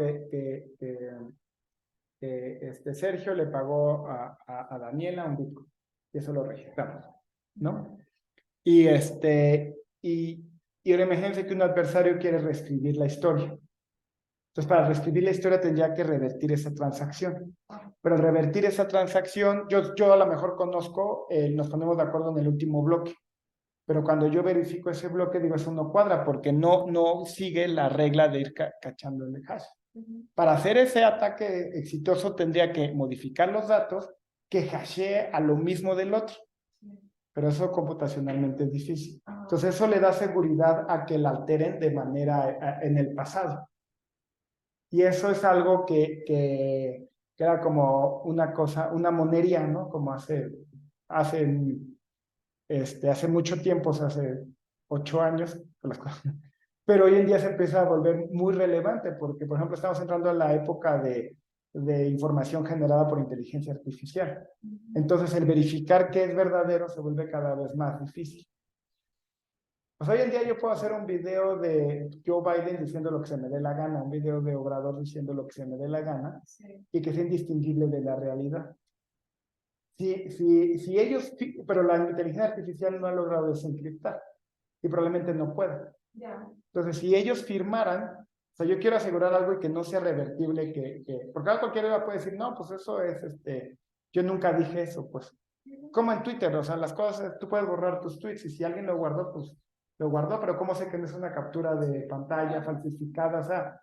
Sergio le pagó a Daniela un Bitcoin. Y eso lo registramos, ¿no? Y ahora imagínense que un adversario quiere reescribir la historia. Entonces, para reescribir la historia tendría que revertir esa transacción. Pero al revertir esa transacción, yo a lo mejor conozco, nos ponemos de acuerdo en el último bloque. Pero cuando yo verifico ese bloque, digo, eso no cuadra porque no sigue la regla de ir cachando el hash. Para hacer ese ataque exitoso tendría que modificar los datos que hashee a lo mismo del otro. Pero eso computacionalmente es difícil. Entonces eso le da seguridad a que la alteren de manera en el pasado. Y eso es algo que era como una cosa, una monería, ¿no? Como hace mucho tiempo, o sea, hace 8 años, pero hoy en día se empieza a volver muy relevante porque, por ejemplo, estamos entrando a la época de información generada por inteligencia artificial. Entonces, el verificar qué es verdadero se vuelve cada vez más difícil. Pues hoy en día yo puedo hacer un video de Joe Biden diciendo lo que se me dé la gana, un video de Obrador diciendo lo que se me dé la gana, y que sea indistinguible de la realidad. Si ellos, pero la inteligencia artificial no ha logrado desencriptar y probablemente no pueda. Entonces, si ellos firmaran, o sea, yo quiero asegurar algo y que no sea revertible, porque cualquiera puede decir, no, pues eso es, yo nunca dije eso, pues. como en Twitter, o sea, las cosas, tú puedes borrar tus tweets y si alguien lo guardó, pues lo guardó, pero ¿cómo sé que no es una captura de pantalla falsificada? O sea,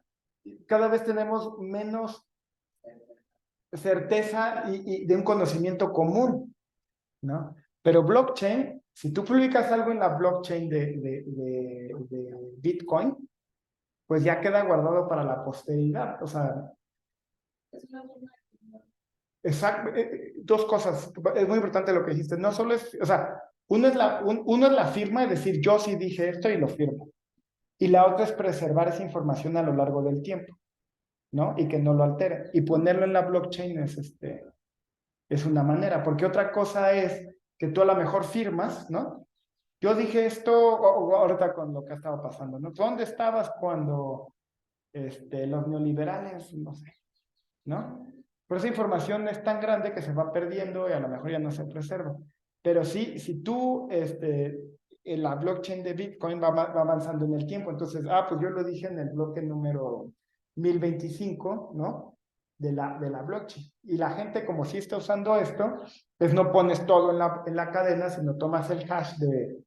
cada vez tenemos menos certeza y de un conocimiento común, ¿no? Pero blockchain, si tú publicas algo en la blockchain de Bitcoin, pues ya queda guardado para la posteridad. O sea, Es una forma exacto, dos cosas. Es muy importante lo que dijiste. No solo es, o sea, uno es la firma, es decir, yo sí dije esto y lo firmo. Y la otra es preservar esa información a lo largo del tiempo, ¿no? Y que no lo altere. Y ponerlo en la blockchain es una manera, porque otra cosa es que tú a lo mejor firmas, ¿no? Yo dije esto ahorita con lo que ha estado pasando, ¿no? ¿Dónde estabas cuando los neoliberales, no sé, ¿no? Pero esa información es tan grande que se va perdiendo y a lo mejor ya no se preserva. Pero sí, si tú, en la blockchain de Bitcoin va avanzando en el tiempo, entonces, pues yo lo dije en el bloque número 1025, ¿no? De la blockchain. Y la gente, como sí está usando esto, pues no pones todo en la cadena, sino tomas el hash de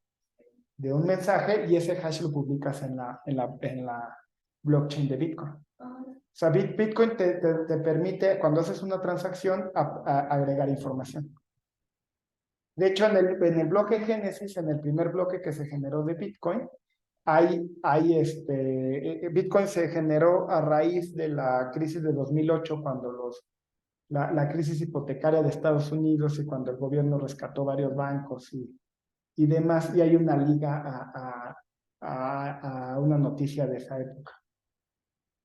un mensaje y ese hash lo publicas en la blockchain de Bitcoin. O sea, Bitcoin te permite, cuando haces una transacción, agregar información. De hecho, en el bloque Génesis, en el primer bloque que se generó de Bitcoin, Bitcoin se generó a raíz de la crisis de 2008, cuando la crisis hipotecaria de Estados Unidos y cuando el gobierno rescató varios bancos y demás, y hay una liga a una noticia de esa época.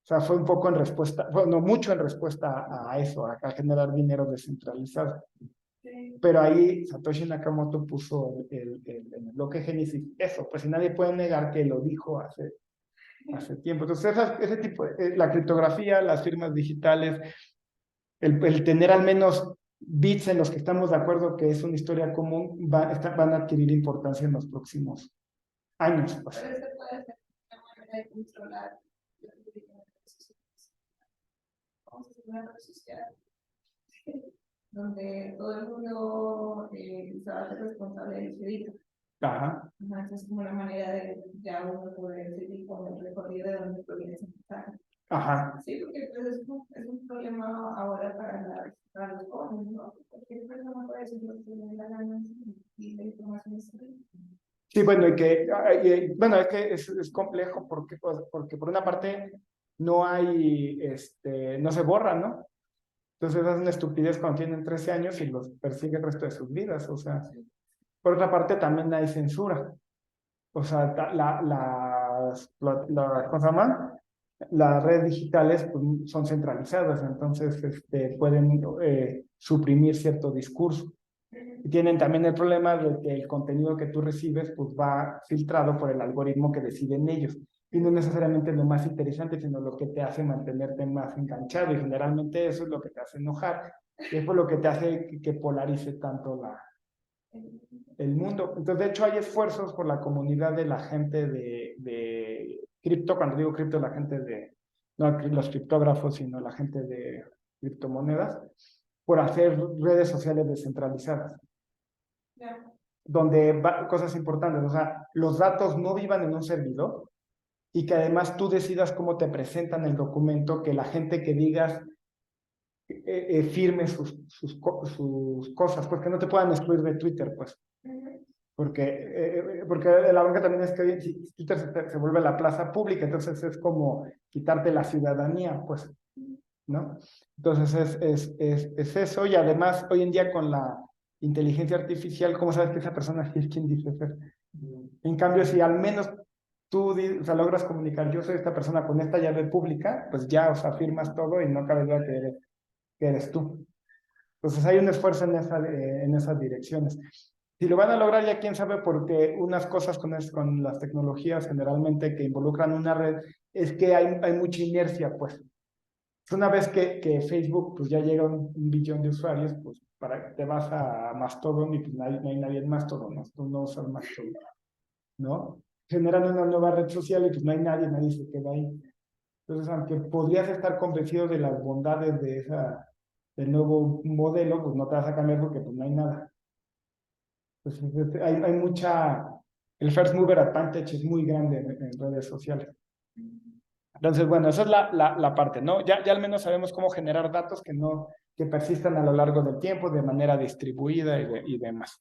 O sea, fue un poco en respuesta, bueno, mucho en respuesta a eso, a generar dinero descentralizado. Pero ahí Satoshi Nakamoto puso en el bloque Génesis eso, pues si nadie puede negar que lo dijo hace tiempo. Entonces, ese tipo, la criptografía, las firmas digitales, el tener al menos bits en los que estamos de acuerdo que es una historia común, van a adquirir importancia en los próximos años. Pues. Pero eso puede ser una manera de controlar lo que digan las redes sociales. Vamos a hacer una red social donde todo el mundo se va a hacer responsable de su vida. Ajá. Entonces es como una manera de ya uno poder seguir con el recorrido de donde proviene ese mensaje. Ajá. Sí, porque pues, es un problema ahora para los jóvenes, ¿no? Cualquier persona puede decir lo que le dé la gana y la información es libre. Sí, bueno, bueno, es que es complejo porque por una parte no no se borra, ¿no? Entonces es una estupidez cuando tienen 13 años y los persigue el resto de sus vidas, o sea. Por otra parte también hay censura, o sea, ¿cómo se llama? Las redes digitales pues, son centralizadas, entonces pueden suprimir cierto discurso. Y tienen también el problema de que el contenido que tú recibes pues va filtrado por el algoritmo que deciden ellos. Y no necesariamente lo más interesante, sino lo que te hace mantenerte más enganchado. Y generalmente eso es lo que te hace enojar. Y es por lo que te hace que polarice tanto el mundo. Entonces, de hecho, hay esfuerzos por la comunidad de la gente de cripto. Cuando digo cripto, la gente no los criptógrafos, sino la gente de criptomonedas, por hacer redes sociales descentralizadas. Donde cosas importantes, o sea, los datos no vivan en un servidor y que además tú decidas cómo te presentan el documento, que la gente que digas firme sus cosas, pues que no te puedan excluir de Twitter, pues. Porque la bronca también es que hoy si Twitter se vuelve la plaza pública, entonces es como quitarte la ciudadanía, pues, ¿no? Entonces es eso, y además hoy en día con la inteligencia artificial, ¿cómo sabes que esa persona sí es quien dice ser? En cambio, si al menos tú o sea, logras comunicar, yo soy esta persona con esta llave pública, pues ya, o sea, firmas todo y no cabe duda que eres tú. Entonces hay un esfuerzo en esas direcciones. Si lo van a lograr, ya quién sabe, porque unas cosas con las tecnologías generalmente que involucran una red es que hay mucha inercia, pues. Una vez que Facebook pues ya llega a un billón de usuarios, pues te vas a Mastodon y pues no hay nadie en Mastodon, ¿no? Tú no usas Mastodon, ¿no? Generan una nueva red social y pues no hay nadie se queda ahí. Entonces, aunque podrías estar convencido de las bondades del nuevo modelo, pues no te vas a cambiar porque pues no hay nada. Pues, hay mucha, el first mover advantage es muy grande en redes sociales. Entonces, bueno, esa es la parte, ¿no? Ya al menos sabemos cómo generar datos que persistan a lo largo del tiempo de manera distribuida y demás.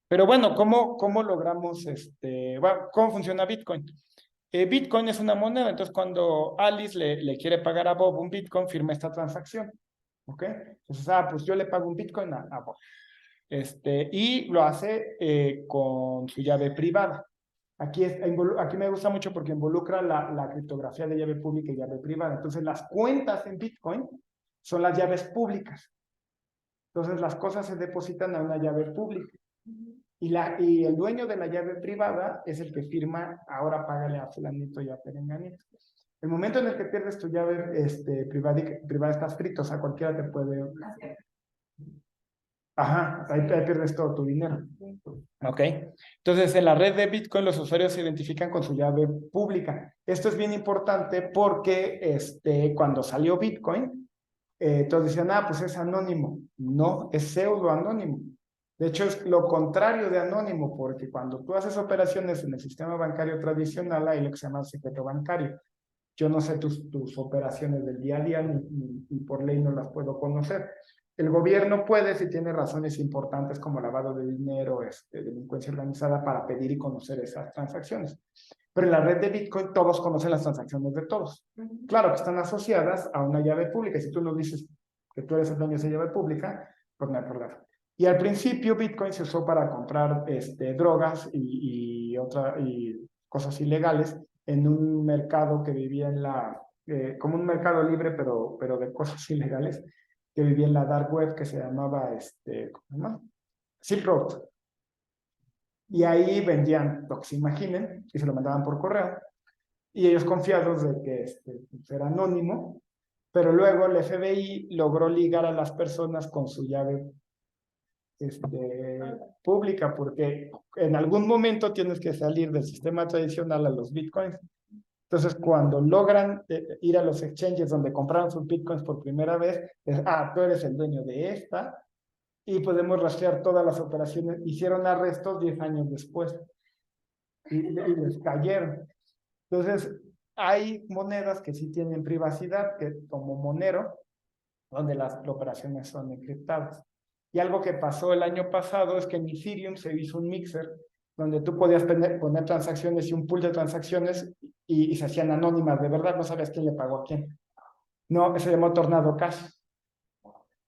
Pero bueno, ¿cómo logramos, bueno, cómo funciona Bitcoin? Bitcoin es una moneda, entonces cuando Alice le quiere pagar a Bob un Bitcoin, firma esta transacción, ¿ok? Entonces, pues yo le pago un Bitcoin a Bob. Y lo hace con su llave privada. Aquí me gusta mucho porque involucra la criptografía de llave pública y llave privada. Entonces, las cuentas en Bitcoin son las llaves públicas. Entonces, las cosas se depositan a una llave pública. Y el dueño de la llave privada es el que firma, ahora págale a fulanito y a perenganito. El momento en el que pierdes tu llave privada está escrito, o sea, cualquiera te puede... Ajá, ahí pierdes todo tu dinero. ¿Ok? Entonces, en la red de Bitcoin los usuarios se identifican con su llave pública. Esto es bien importante porque cuando salió Bitcoin, todos decían, pues es anónimo. No, es pseudo anónimo. De hecho, es lo contrario de anónimo, porque cuando tú haces operaciones en el sistema bancario tradicional, hay lo que se llama secreto bancario. Yo no sé tus operaciones del día a día, ni por ley no las puedo conocer. El gobierno puede, si tiene razones importantes como lavado de dinero, delincuencia organizada, para pedir y conocer esas transacciones. Pero en la red de Bitcoin todos conocen las transacciones de todos. Claro que están asociadas a una llave pública. Y si tú nos dices que tú eres el dueño de esa llave pública, pues no hay problema. Y al principio Bitcoin se usó para comprar drogas y cosas ilegales en un mercado que vivía como un mercado libre, pero de cosas ilegales, que vivía en la dark web, que se llamaba, ¿cómo se llama? Silk Road. Y ahí vendían lo que se imaginen y se lo mandaban por correo. Y ellos confiados de que era anónimo, pero luego el FBI logró ligar a las personas con su llave pública, porque en algún momento tienes que salir del sistema tradicional a los bitcoins. Entonces, cuando logran ir a los exchanges donde compraron sus bitcoins por primera vez, tú eres el dueño de esta, y podemos rastrear todas las operaciones. Hicieron arrestos 10 años después y les cayeron. Entonces, hay monedas que sí tienen privacidad, como Monero, donde las operaciones son encriptadas. Y algo que pasó el año pasado es que en Ethereum se hizo un mixer donde tú podías poner transacciones y un pool de transacciones y se hacían anónimas, de verdad, no sabías quién le pagó a quién. No, se llamó Tornado Cash.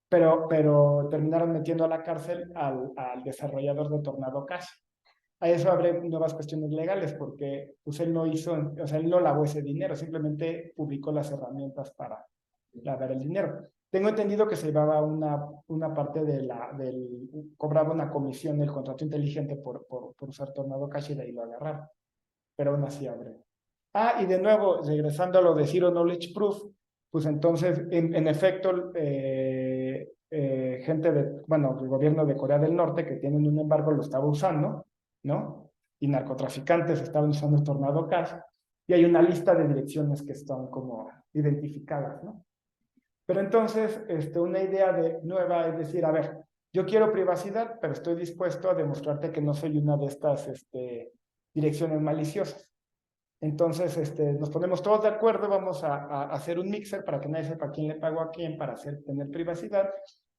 Pero terminaron metiendo a la cárcel al desarrollador de Tornado Cash. A eso abre nuevas cuestiones legales porque pues él no hizo, o sea, él no lavó ese dinero, simplemente publicó las herramientas para lavar el dinero. Tengo entendido que se llevaba una parte cobraba una comisión el contrato inteligente por usar Tornado Cash y de ahí lo agarraron, pero aún así abre. Y de nuevo, regresando a lo de Zero Knowledge Proof, pues entonces, en efecto, gente del gobierno de Corea del Norte que tienen un embargo lo estaba usando, ¿no? Y narcotraficantes estaban usando Tornado Cash, y hay una lista de direcciones que están como identificadas, ¿no? Pero entonces, una idea nueva es decir, a ver, yo quiero privacidad, pero estoy dispuesto a demostrarte que no soy una de estas direcciones maliciosas. Entonces, nos ponemos todos de acuerdo, vamos a hacer un mixer para que nadie sepa quién le pagó a quién para tener privacidad,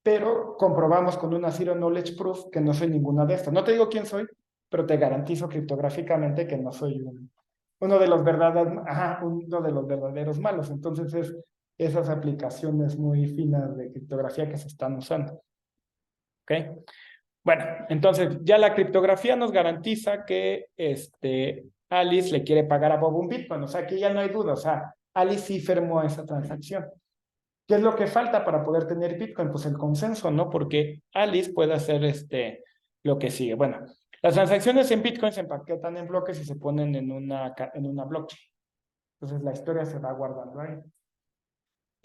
pero comprobamos con una Zero Knowledge Proof que no soy ninguna de estas. No te digo quién soy, pero te garantizo criptográficamente que no soy uno de los verdaderos malos. Entonces, esas aplicaciones muy finas de criptografía que se están usando. ¿Ok? Bueno, entonces ya la criptografía nos garantiza que Alice le quiere pagar a Bob un Bitcoin, o sea, aquí ya no hay duda, o sea, Alice sí firmó esa transacción. ¿Qué es lo que falta para poder tener Bitcoin? Pues el consenso, ¿no? Porque Alice puede hacer lo que sigue. Bueno, las transacciones en Bitcoin se empaquetan en bloques y se ponen en una blockchain. Entonces la historia se va guardando ahí.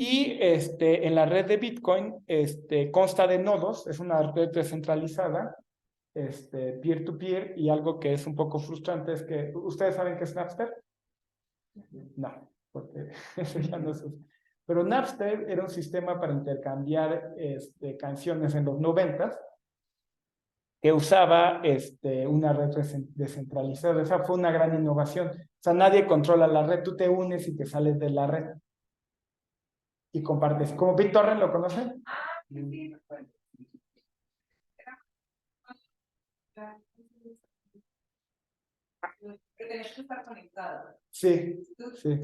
Y en la red de Bitcoin consta de nodos, es una red descentralizada, peer-to-peer, y algo que es un poco frustrante es que, ¿ustedes saben qué es Napster? No, porque eso ya no es. Pero Napster era un sistema para intercambiar canciones en los 90s, que usaba una red descentralizada. Esa fue una gran innovación. O sea, nadie controla la red, tú te unes y te sales de la red y compartes. ¿Como BitTorrent lo conocen? Sí, pues, que tenías que estar conectado. Sí, sí.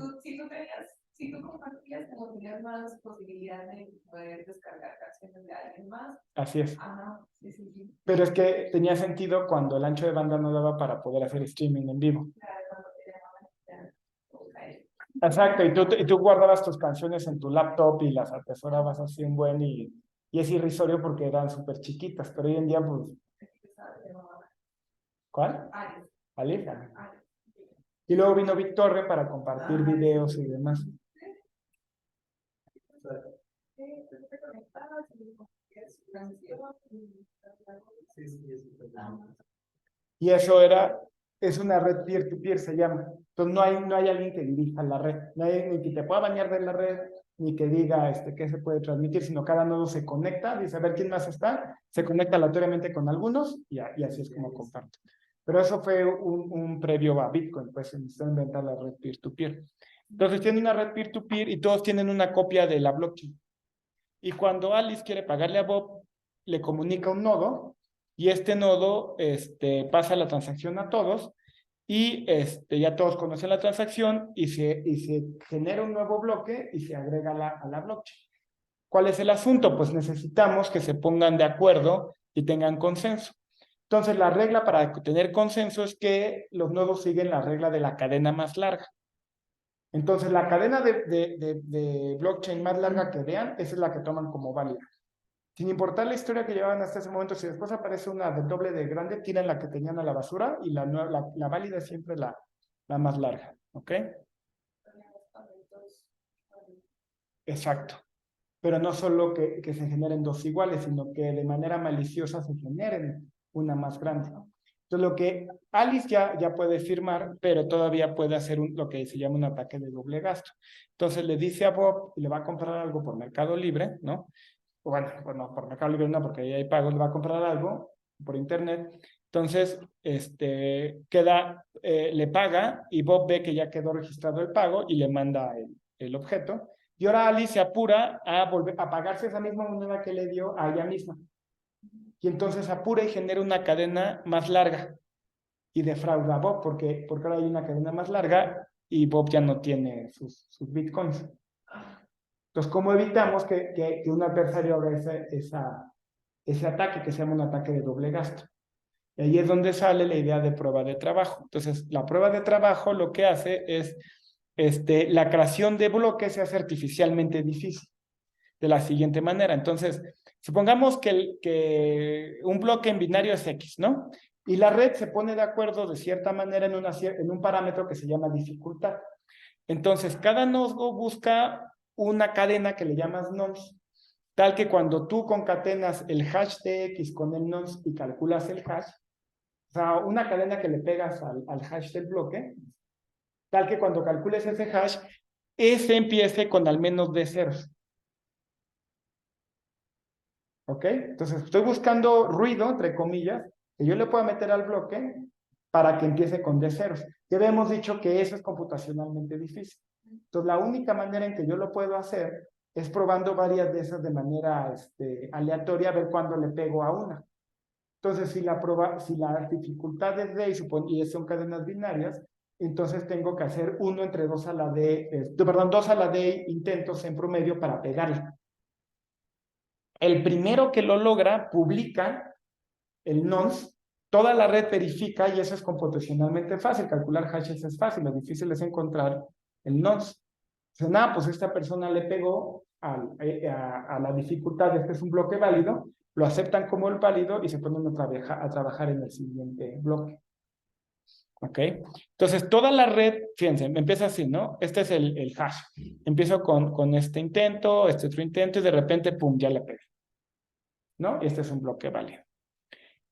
Si tú compartías, como tenías más posibilidad de poder descargar canciones de alguien más. Así es. Ajá, sí, sí, sí. Pero es que tenía sentido cuando el ancho de banda no daba para poder hacer streaming en vivo. Claro, cuando te llamaban, ya, ok. Exacto, y tú guardabas tus canciones en tu laptop y las atesorabas así un buen y es irrisorio porque eran súper chiquitas, pero hoy en día, pues, ¿cuál? Ares. Aleja. Ares. Y luego vino BitTorrent para compartir videos y demás. Sí, tú te conectabas y compartías su canción y- Sí, sí, es súper bien. Y eso es una red peer-to-peer, se llama. Entonces no hay alguien que dirija la red, no hay ni que te pueda bañar de la red, ni que diga qué se puede transmitir, sino cada nodo se conecta, dice a ver quién más está, se conecta aleatoriamente con algunos y así es como comparto. Pero eso fue un previo a Bitcoin, pues se necesitó inventar la red peer-to-peer. Entonces tiene una red peer-to-peer y todos tienen una copia de la blockchain. Y cuando Alice quiere pagarle a Bob, le comunica un nodo y este nodo pasa la transacción a todos y ya todos conocen la transacción y se genera un nuevo bloque y se agrega a la blockchain. ¿Cuál es el asunto? Pues necesitamos que se pongan de acuerdo y tengan consenso. Entonces, la regla para tener consenso es que los nodos siguen la regla de la cadena más larga. Entonces, la cadena de blockchain más larga que vean, esa es la que toman como válida. Sin importar la historia que llevaban hasta ese momento, si después aparece una del doble de grande, tiran la que tenían a la basura y la válida es siempre la más larga. ¿Ok? Exacto. Pero no solo que se generen dos iguales, sino que de manera maliciosa se generen una más grande. Entonces, lo que Alice ya puede firmar, pero todavía puede hacer lo que se llama un ataque de doble gasto. Entonces, le dice a Bob y le va a comprar algo por Mercado Libre, ¿no? Bueno, por Mercado Libre no, porque ahí hay pagos, le va a comprar algo por internet. Entonces, le paga y Bob ve que ya quedó registrado el pago y le manda el objeto. Y ahora Alice se apura a volver a pagarse esa misma moneda que le dio a ella misma. Y entonces apura y genera una cadena más larga y defrauda a Bob porque ahora hay una cadena más larga y Bob ya no tiene sus bitcoins. Entonces, ¿cómo evitamos que un adversario haga ese ataque que se llama un ataque de doble gasto? Y ahí es donde sale la idea de prueba de trabajo. Entonces, la prueba de trabajo lo que hace es la creación de bloques se hace artificialmente difícil de la siguiente manera. Entonces, supongamos que un bloque en binario es X, ¿no? Y la red se pone de acuerdo de cierta manera en un parámetro que se llama dificultad. Entonces, cada nodo busca una cadena que le llamas nonce, tal que cuando tú concatenas el hash de X con el nonce y calculas el hash, o sea, una cadena que le pegas al hash del bloque, tal que cuando calcules ese hash, ese empiece con al menos D ceros. ¿Ok? Entonces estoy buscando ruido, entre comillas, que yo le pueda meter al bloque para que empiece con D ceros. Ya habíamos dicho que eso es computacionalmente difícil. Entonces la única manera en que yo lo puedo hacer es probando varias de esas de manera aleatoria, a ver cuándo le pego a una. Entonces, si la dificultad es D y son cadenas binarias, entonces tengo que hacer 1 entre 2 a la D, 2 a la D intentos en promedio para pegarla. El primero que lo logra publica el nonce, toda la red verifica y eso es computacionalmente fácil. Calcular hashes es fácil, lo difícil es encontrar el nonce. Dice, nada, pues esta persona le pegó a la dificultad, este es un bloque válido, lo aceptan como el válido y se ponen a trabajar en el siguiente bloque. ¿Ok? Entonces, toda la red, fíjense, empieza así, ¿no? Este es el hash. Empiezo con este intento, este otro intento y de repente, pum, ya le pegué. ¿No? Este es un bloque válido.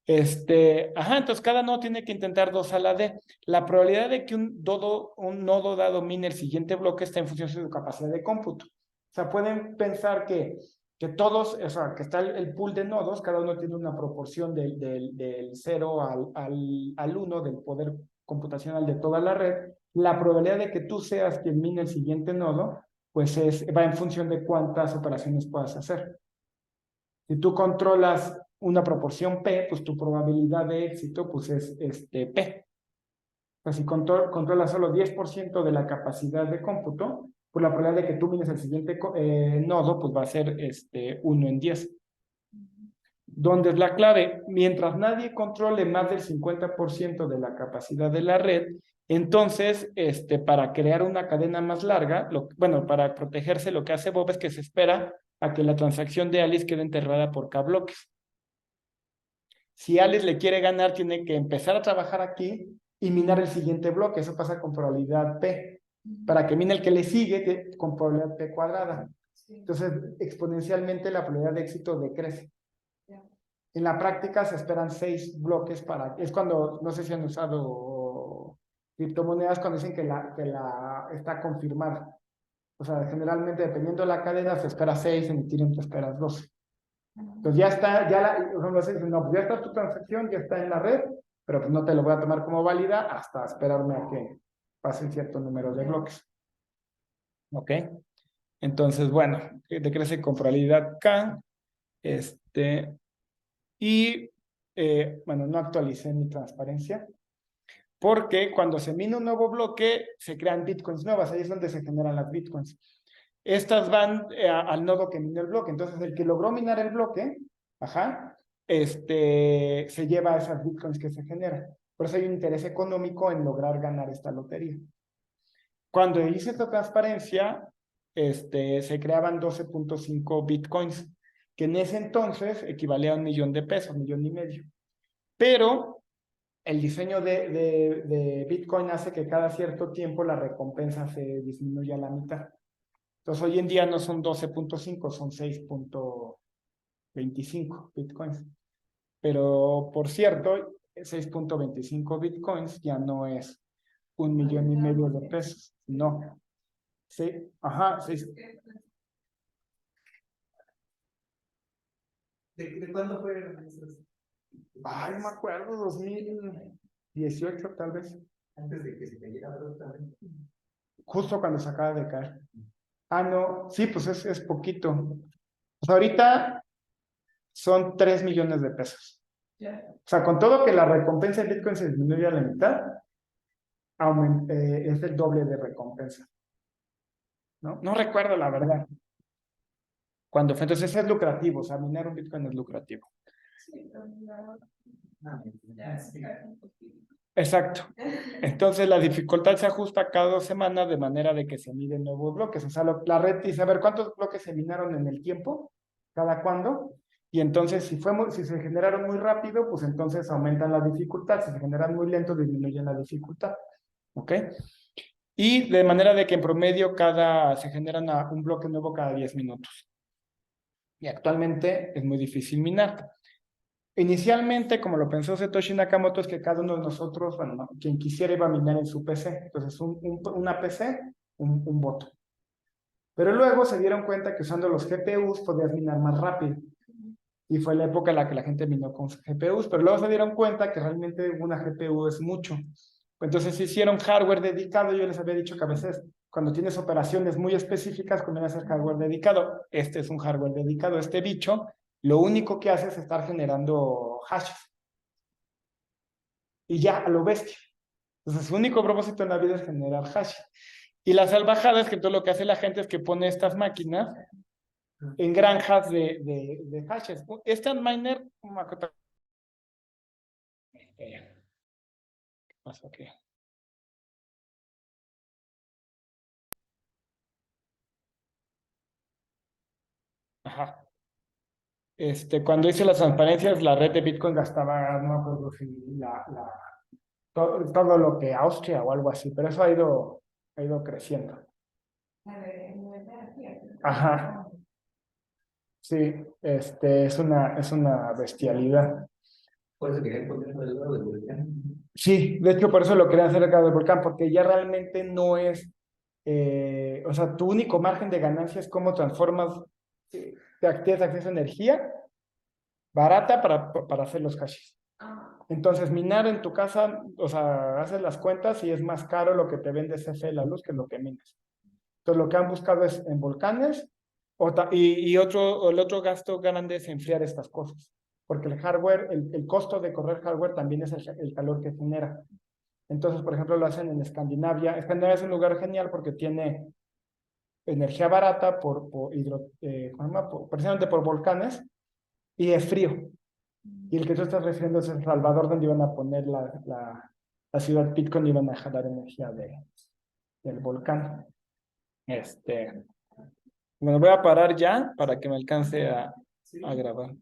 Entonces cada nodo tiene que intentar 2 a la D. La probabilidad de que un nodo domine el siguiente bloque está en función de su capacidad de cómputo. O sea, pueden pensar que que todos, o sea, que está el pool de nodos, cada uno tiene una proporción del 0 al 1 del poder computacional de toda la red. La probabilidad de que tú seas quien mine el siguiente nodo, pues va en función de cuántas operaciones puedas hacer. Si tú controlas una proporción P, pues tu probabilidad de éxito pues es P. O sea, si controlas solo 10% de la capacidad de cómputo, pues la probabilidad de que tú mines el siguiente nodo pues va a ser 1 en 10. ¿Dónde es la clave? Mientras nadie controle más del 50% de la capacidad de la red, entonces, para crear una cadena más larga, bueno, para protegerse, lo que hace Bob es que se espera a que la transacción de Alice quede enterrada por K bloques. Si Alice le quiere ganar, tiene que empezar a trabajar aquí y minar el siguiente bloque. Eso pasa con probabilidad P. Para que mine el que le sigue, con probabilidad P cuadrada. Entonces, exponencialmente la probabilidad de éxito decrece. En la práctica se esperan 6 bloques para... Es cuando, no sé si han usado criptomonedas, cuando dicen que la está confirmada. O sea, generalmente dependiendo de la cadena se espera 6, en Ethereum te esperas 12. Entonces ya está, no, pues ya está tu transacción, ya está en la red, pero pues no te lo voy a tomar como válida hasta esperarme a que pasen cierto número de bloques. ¿Ok? Entonces, bueno, decrece con probabilidad K. Y, bueno, no actualicé mi transparencia, porque cuando se mina un nuevo bloque, se crean bitcoins nuevas, ahí es donde se generan las bitcoins. Estas van al nodo que minó el bloque, entonces el que logró minar el bloque, se lleva esas bitcoins que se generan. Por eso hay un interés económico en lograr ganar esta lotería. Cuando hice esta transparencia, se creaban 12.5 bitcoins, que en ese entonces equivalía a $1.000.000, $1.500.000. Pero el diseño de Bitcoin hace que cada cierto tiempo la recompensa se disminuya a la mitad. Entonces hoy en día no son 12.5, son 6.25 Bitcoins. Pero por cierto, 6.25 Bitcoins ya no es $1.500.000, no. Sí, ajá, sí. ¿De cuándo fueron esos? Ay, no me acuerdo, 2018 tal vez. Antes de que se cayera abruptamente. Justo cuando se acaba de caer. Ah, no, sí, pues es poquito. Pues ahorita son 3 millones de pesos. O sea, con todo que la recompensa en Bitcoin se disminuye a la mitad, es el doble de recompensa. No recuerdo la verdad. Cuando fue, entonces es lucrativo, o sea, minar un Bitcoin es lucrativo. Exacto. Entonces la dificultad se ajusta cada 2 semanas de manera de que se miden nuevos bloques. O sea, la red dice, a ver, ¿cuántos bloques se minaron en el tiempo? ¿Cada cuándo? Y entonces, si se generaron muy rápido, pues entonces aumentan la dificultad. Si se generan muy lento, disminuyen la dificultad. ¿Ok? Y de manera de que en promedio se generan un bloque nuevo cada 10 minutos. Y actualmente es muy difícil minar. Inicialmente, como lo pensó Satoshi Nakamoto, es que cada uno de nosotros, bueno, no, quien quisiera iba a minar en su PC. Entonces, una PC, un voto. Pero luego se dieron cuenta que usando los GPUs podías minar más rápido. Y fue la época en la que la gente minó con GPUs, pero luego se dieron cuenta que realmente una GPU es mucho. Entonces hicieron hardware dedicado. Yo les había dicho que a veces cuando tienes operaciones muy específicas conviene hacer hardware dedicado. Este es un hardware dedicado. Este bicho lo único que hace es estar generando hashes. Y ya, a lo bestia. Entonces su único propósito en la vida es generar hashes. Y la salvajada es que todo lo que hace la gente es que pone estas máquinas en granjas de hashes. Este miner, ¿qué pasó aquí? Ajá. Cuando hice las transparencias, la red de Bitcoin gastaba, no me acuerdo si todo lo que Austria o algo así, pero eso ha ido creciendo. Ajá. Sí, es una bestialidad. Por eso quería ponerlo del lado del volcán. Sí, de hecho por eso lo querían hacer acá del volcán, porque ya realmente no es, o sea, tu único margen de ganancia es cómo transformas tienes acceso a energía barata para hacer los hashes. Ah, Entonces, minar en tu casa, o sea, haces las cuentas y es más caro lo que te vende CFE la luz que lo que minas. Entonces, lo que han buscado es en volcanes y el otro gasto grande es enfriar estas cosas. Porque el hardware, el costo de correr hardware también es el calor que genera. Entonces, por ejemplo, lo hacen en Escandinavia. Escandinavia es un lugar genial porque tiene energía barata precisamente por volcanes y es frío. Y el que tú estás refiriendo es El Salvador, donde iban a poner la ciudad Pitcairn y iban a jalar energía del volcán. Bueno, voy a parar ya para que me alcance a grabar.